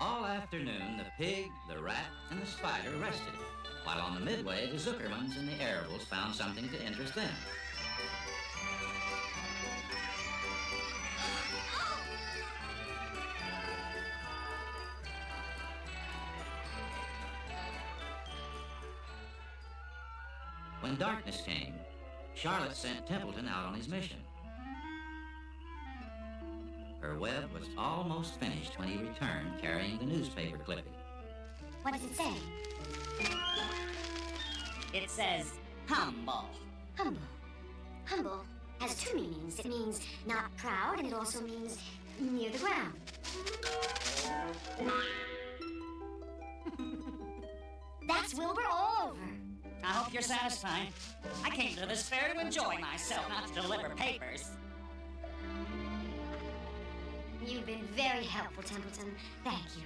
All afternoon, the pig, the rat, and the spider rested, while on the midway, the Zuckermans and the Arabels found something to interest them. When darkness came, Charlotte sent Templeton out on his mission. Her web was almost finished when he returned carrying the newspaper clipping. What does it say? It says, humble. Humble. Humble has two meanings. It means not proud, and it also means near the ground. That's Wilbur all over. I hope you're satisfied. I came to this fair to enjoy myself, not to deliver papers. You've been very helpful, Templeton. Thank you.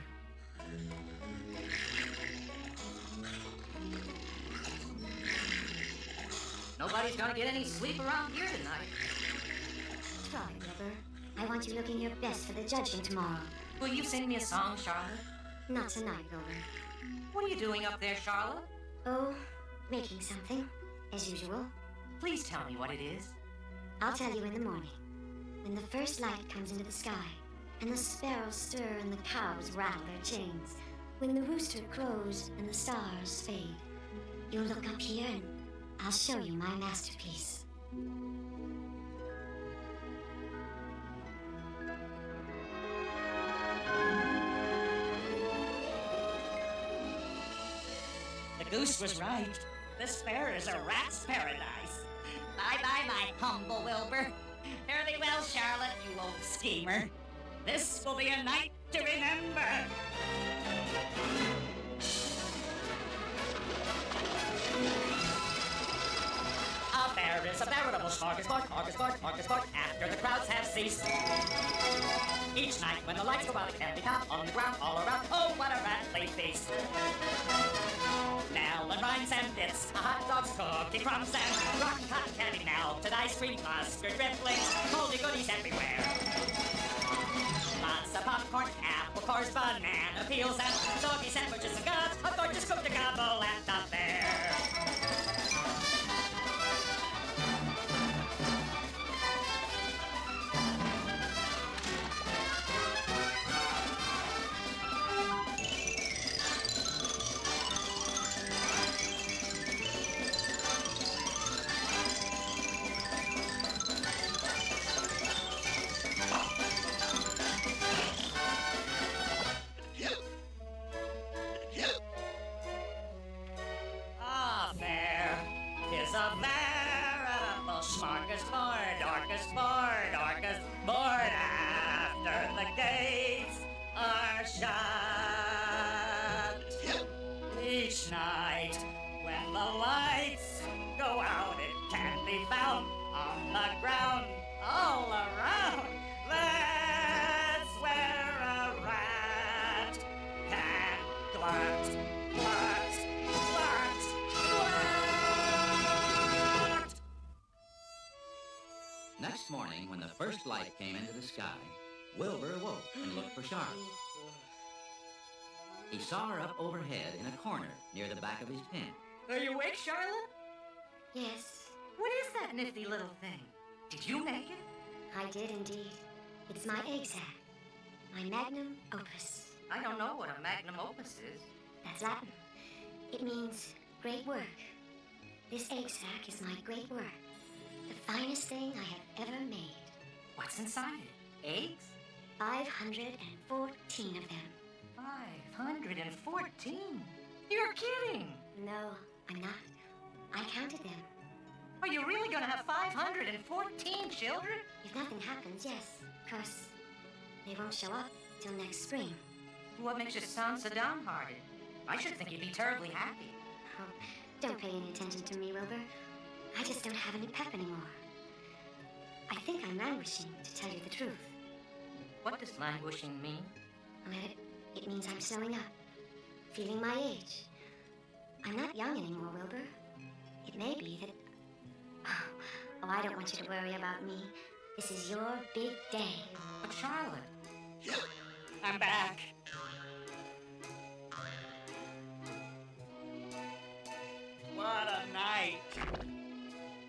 Nobody's gonna get any sleep around here tonight. Try, Wilbur. I want you looking your best for the judging tomorrow. Will you sing me a song, Charlotte? Not tonight, Wilbur. What are you doing up there, Charlotte? Oh, making something, as usual. Please tell me what it is. I'll tell you in the morning, when the first light comes into the sky, and the sparrows stir and the cows rattle their chains, when the rooster crows and the stars fade. You'll look up here and I'll show you my masterpiece. The goose was right. This fair is a rat's paradise. Bye-bye, my humble Wilbur. Fare thee well, Charlotte, you old schemer. This will be a night to remember. A fair there is a veritable smorgasbord, after the crowds have ceased. Each night when the lights go out, it can be found on the ground all around. Oh, what a rattly feast! Melon rinds and bits, hot dogs, cookie crumbs, and rotten cotton candy melted ice cream, mustard dribblings, moldy goodies everywhere. Lots of popcorn, apple cores, banana peels, and soggy sandwiches and guts, a gorgeous cook to gobble at the fair. Smorgasbord, after the gates are shut. Each night when the lights go out, it can be found on the ground all around. That's where a rat can glut, glut, glut, glut. Next morning, when the first light came into the sky, Wilbur awoke and looked for Charlotte. He saw her up overhead in a corner near the back of his pen. Are you awake, Charlotte? Yes, What is that nifty little thing? Did you make it? I did indeed. It's my egg sac, my magnum opus. I don't know what a magnum opus is. That's Latin. It means great work. This egg sac is my great work. The finest thing I have ever made. What's inside it? Eggs? 514 of them. 514? You're kidding! No, I'm not. I counted them. Are you really gonna have 514 children? If nothing happens, yes. Of course, they won't show up till next spring. What makes you sound so downhearted? I should think you'd be terribly happy. Oh, don't pay any attention to me, Wilbur. I just don't have any pep anymore. I think I'm languishing, to tell you the truth. What does languishing mean? Well, it means I'm slowing up, feeling my age. I'm not young anymore, Wilbur. It may be that... Oh, I don't want you to worry about me. This is your big day. But Charlotte... I'm back. What a night.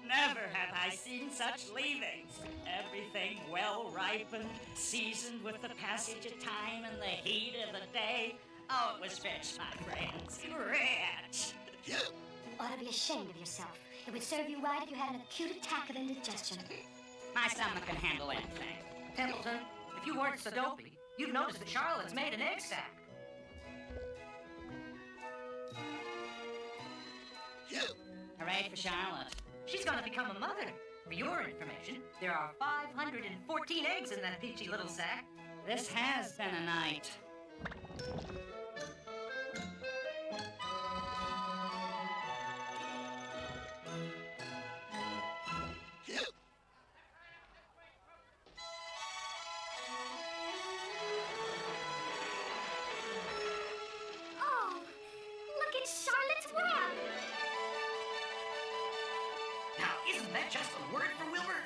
Never have I seen such leavings. Everything well ripened, seasoned with the passage of time and the heat of the day. Oh, it was rich, my friends. Rich. You ought to be ashamed of yourself. It would serve you right if you had an acute attack of indigestion. My stomach can handle anything. Templeton, if you weren't so dopey, you'd notice that Charlotte's made an egg sac. Hooray for Charlotte. She's gonna become a mother. For your information, there are 514 eggs in that peachy little sack. This has been a night. Oh, look at Charlotte's web. Now, isn't that just a word for Wilbur?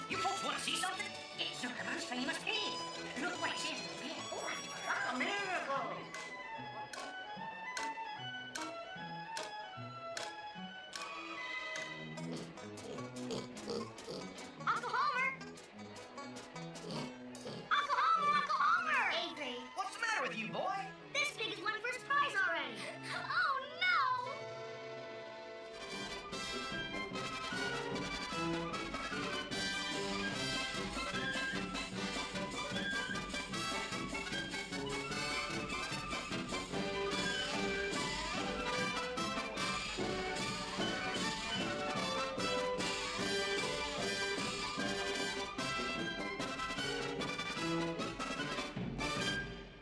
You folks want to see something? It's Zuckerman's famous pig. Look what it's in. A miracle. Uncle Homer! Uncle Homer! Uncle Homer! Avery. What's the matter with you, boy? This pig has won first prize already. Oh, no!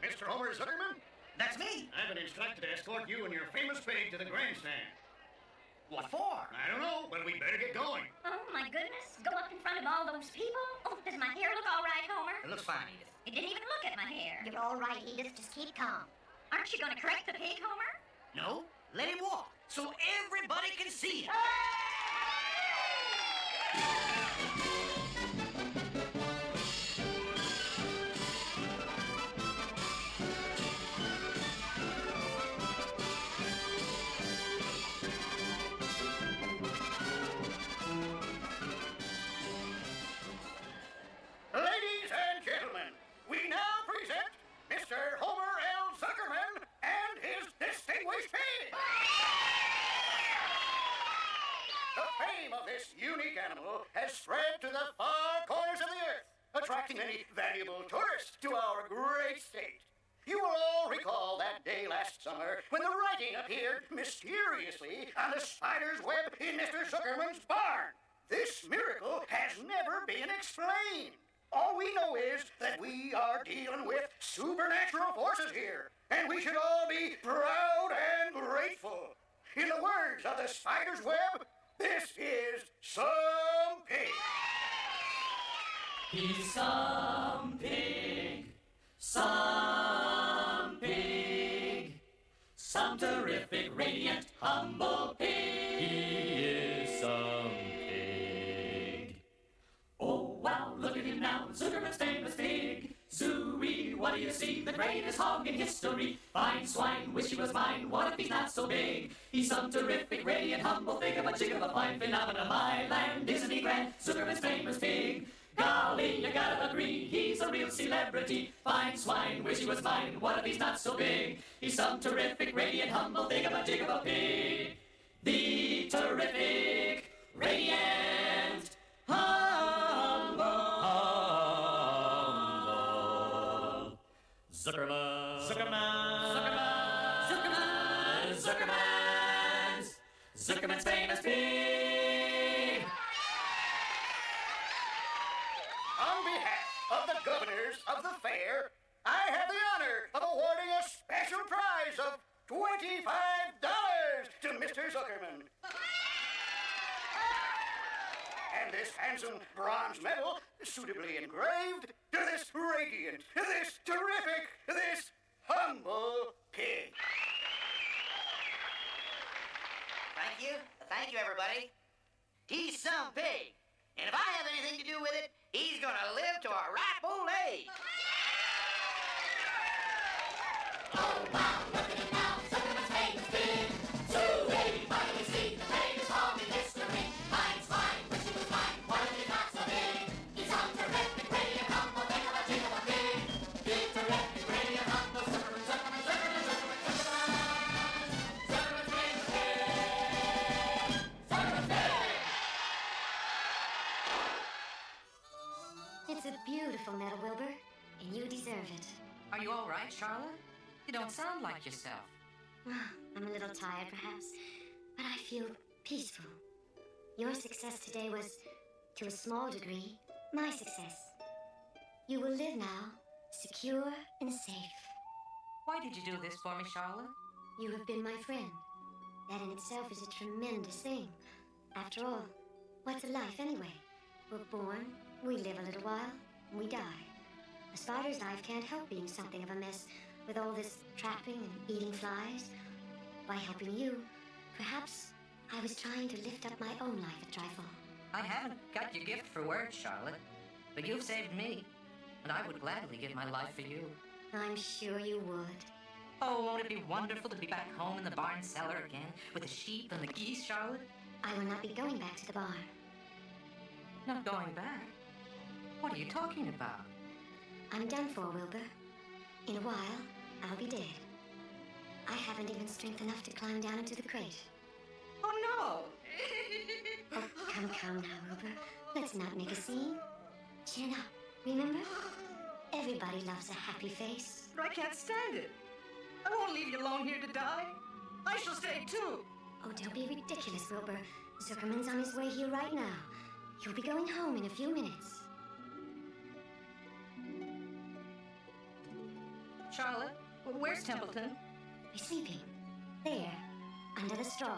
Mr. Homer Zuckerman, That's me. I've been instructed to escort you and your famous pig to the grandstand. What for? I don't know, but we better get going. Oh, my goodness. Go up in front of all those people? Oh, does my hair look all right, Homer? It looks fine, Edith. You didn't even look at my hair. You're all right, Edith. Just keep calm. Aren't you going to correct the pig, Homer? No, let him walk so everybody can see him. Ladies and gentlemen, we now present Mr. Homer L. Zuckerman and his distinguished pig. The fame of this unique animal has spread to the far corners of the earth, attracting many valuable tourists to our great state. You will all recall that day last summer when the writing appeared mysteriously on the spider's web in Mr. Zuckerman's barn. This miracle has never been explained. All we know is that we are dealing with supernatural forces here, and we should all be proud and grateful. In the words of the spider's web, this is some pig. He's some pig, some pig, some terrific, radiant, humble pig. He is some pig. Oh, wow, look at him now, Zuckerman's famous pig. Zooey, what do you see? The greatest hog in history. Fine swine, wish he was mine. What if he's not so big? He's some terrific, radiant, humble pig of a jig of a fine phenomenon. My land, isn't he grand? Zuckerman's famous pig. Golly, you gotta agree, he's a real celebrity. Fine swine, wish he was mine. What if he's not so big? He's some terrific, radiant, humble thing of a jig of a pig. The terrific, radiant, humble Zuckerman. Zuckerman. Zuckerman. Zuckerman. Zuckerman's famous pig. On behalf of the governors of the fair, I have the honor of awarding a special prize of $25 to Mr. Zuckerman. And this handsome bronze medal, suitably engraved, to this radiant, this terrific, this humble pig. Thank you. Thank you, everybody. He's some pig. And if I have anything to do with it, he's gonna live to a ripe old age. Oh, wow, look at him now, Zuckerman's famous pig. Zooey, what do you see? The greatest hog in history. Fine swine, wish he was mine. What if he's not so big? He's some terrific, radiant, humble thing of a jig of a pig. Big, terrific, radiant, humble Zuckerman, Zuckerman, Zuckerman, Zuckerman, Zuckerman. Zuckerman's famous pig. Zuckerman's pig. It's a beautiful medal, Wilbur, and you deserve it. Are you all right, Charlotte? You don't sound like yourself. I'm a little tired, perhaps, but I feel peaceful. Your success today was, to a small degree, my success. You will live now, secure and safe. Why did you do this for me, Charlotte? You have been my friend. That in itself is a tremendous thing. After all, what's a life anyway? We're born, we live a little while, and we die. A spider's life can't help being something of a mess with all this trapping and eating flies. By helping you, perhaps I was trying to lift up my own life a trifle. I haven't got your gift for words, Charlotte, but you've saved me, and I would gladly give my life for you. I'm sure you would. Oh, won't it be wonderful to be back home in the barn cellar again with the sheep and the geese, Charlotte? I will not be going back to the barn. Not going back? What are you talking about? I'm done for, Wilbur. In a while, I'll be dead. I haven't even strength enough to climb down into the crate. Oh, no! Oh, come now, Wilbur. Let's not make a scene. Chin up, remember? Everybody loves a happy face. But I can't stand it. I won't leave you alone here to die. I shall stay, too. Oh, don't be ridiculous, Wilbur. Zuckerman's on his way here right now. He'll be going home in a few minutes. Charlotte, where's Templeton? He's sleeping. There, under the straw.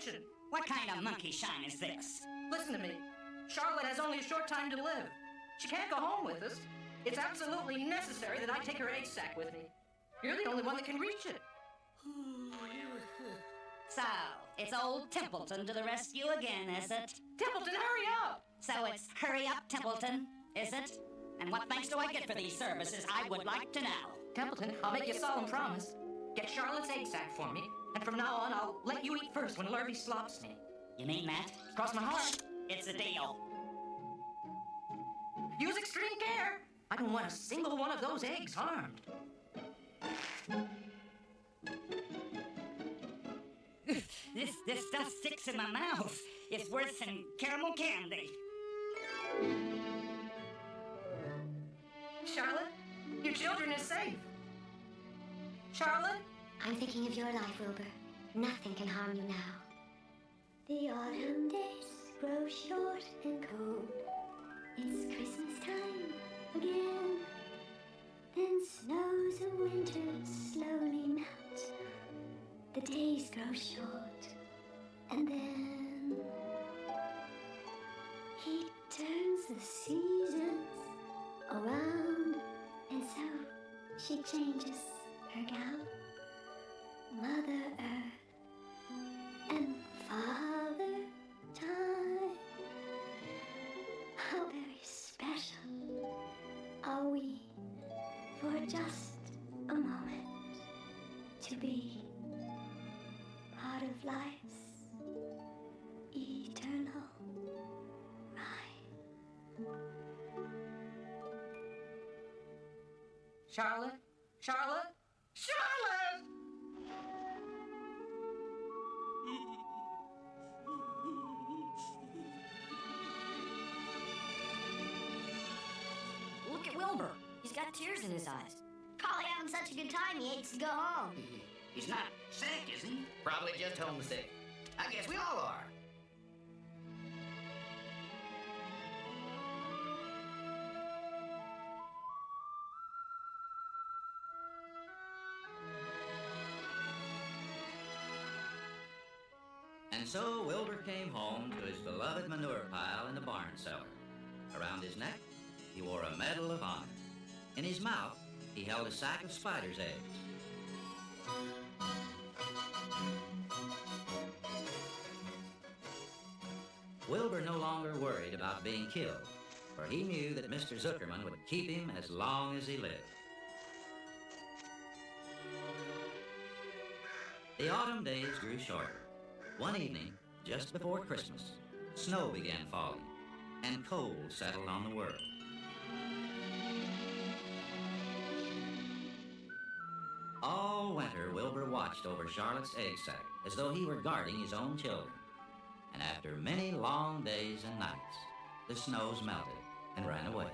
collection. What kind of monkey shine is this? Listen to me. Charlotte has only a short time to live. She can't go home with us. It's absolutely necessary that I take her egg sac with me. You're the only one that can reach it. So, it's old Templeton to the rescue again, is it? Templeton, hurry up! So it's hurry up, Templeton, is it? And what thanks do I get for these services, I would like to know. Templeton, I'll make you a solemn promise. Get Charlotte's egg sac for me, and from now on, I'll let you eat first when Lurvy slops me. You mean that? Cross my heart. It's a deal. Use extreme care. I don't want a single one of those eggs harmed. This stuff sticks in my mouth. It's worse than caramel candy. Charlotte, your children are safe. Charlotte? I'm thinking of your life, Wilbur. Nothing can harm you now. The autumn days grow short and cold. It's Christmas time again. Then snows of winter slowly melt. The days grow short, and then he turns the seasons around, and so she changes her gown. Mother Earth and Father Time, how very special are we for just a moment to be part of life's eternal ride. Charlotte? Charlotte? Charlotte! Look at Wilbur. He's got tears in his eyes. Probably having such a good time he hates to go home. He's not sick, is he? Probably just homesick. I guess we all are. And so Wilbur came home to his beloved manure pile in the barn cellar. Around his neck, he wore a Medal of Honor. In his mouth, he held a sack of spider's eggs. Wilbur no longer worried about being killed, for he knew that Mr. Zuckerman would keep him as long as he lived. The autumn days grew shorter. One evening, just before Christmas, snow began falling, and cold settled on the world. All winter, Wilbur watched over Charlotte's egg sac as though he were guarding his own children. And after many long days and nights, the snows melted and ran away.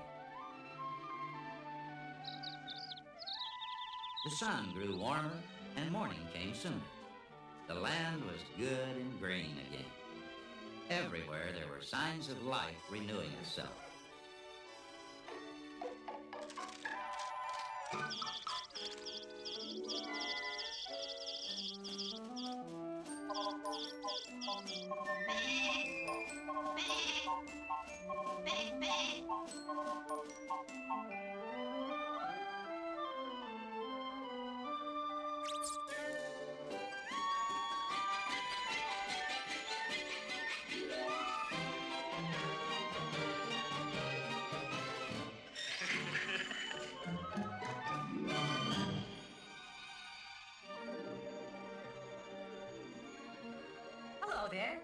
The sun grew warmer and morning came sooner. The land was good and green again. Everywhere there were signs of life renewing itself. Hello there.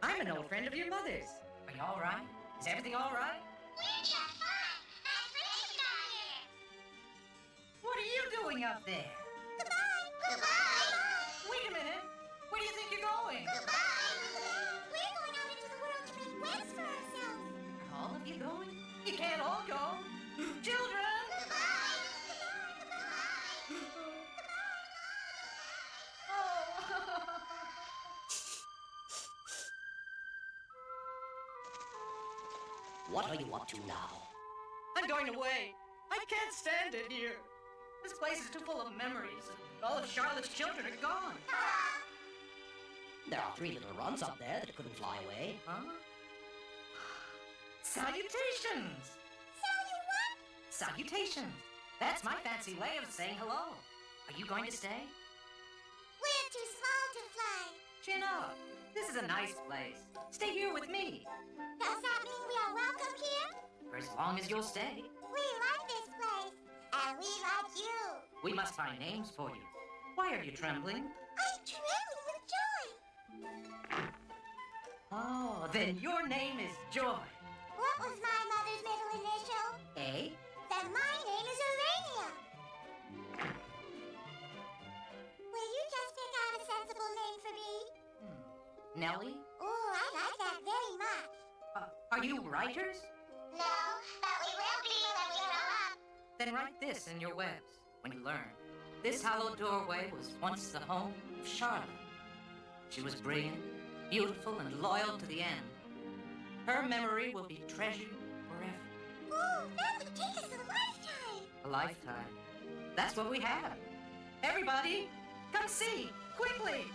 I'm an old friend of your mother's. Are you all right? Is everything all right? We're just fine. That's Richard down here. What are you doing up there? Goodbye. Goodbye. Wait a minute. Where do you think you're going? Goodbye. We're going out into the world to make plans for ourselves. Are all of you going? You can't all go. Children! What are you up to now? I'm going away. I can't stand it here. This place is too full of memories, and all of Charlotte's children are gone. There are 3 little runs up there that couldn't fly away. Huh? Salutations! Salutations! That's my fancy way of saying hello. Are you going to stay? We're too small to fly. Chin up. This is a nice place. Stay here with me. Does that mean we are welcome here? For as long as you'll stay. We like this place, and we like you. We must find names for you. Why are you trembling? I'm trembling with joy. Oh, then your name is Joy. What was my mother's middle initial? A? Then my name is Urania. Will you just pick out a sensible name for me? Nellie? Oh, I like that very much. Are you writers? No, but we will be when we grow up. Then write this in your webs when you learn. This hallowed doorway was once the home of Charlotte. She was brilliant, beautiful, and loyal to the end. Her memory will be treasured forever. Oh, that would take us a lifetime. A lifetime. That's what we have. Everybody, come see, quickly!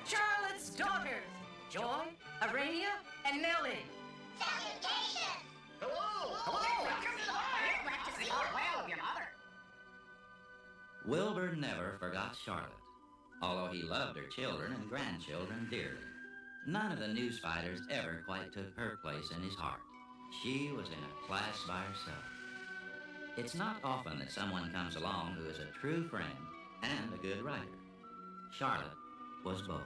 Charlotte's daughters, Joy, Urania, and Nellie. Salutations. Hello! Welcome to the party. Glad to see you well of your mother. Wilbur never forgot Charlotte, although he loved her children and grandchildren dearly. None of the news fighters ever quite took her place in his heart. She was in a class by herself. It's not often that someone comes along who is a true friend and a good writer. Charlotte was both.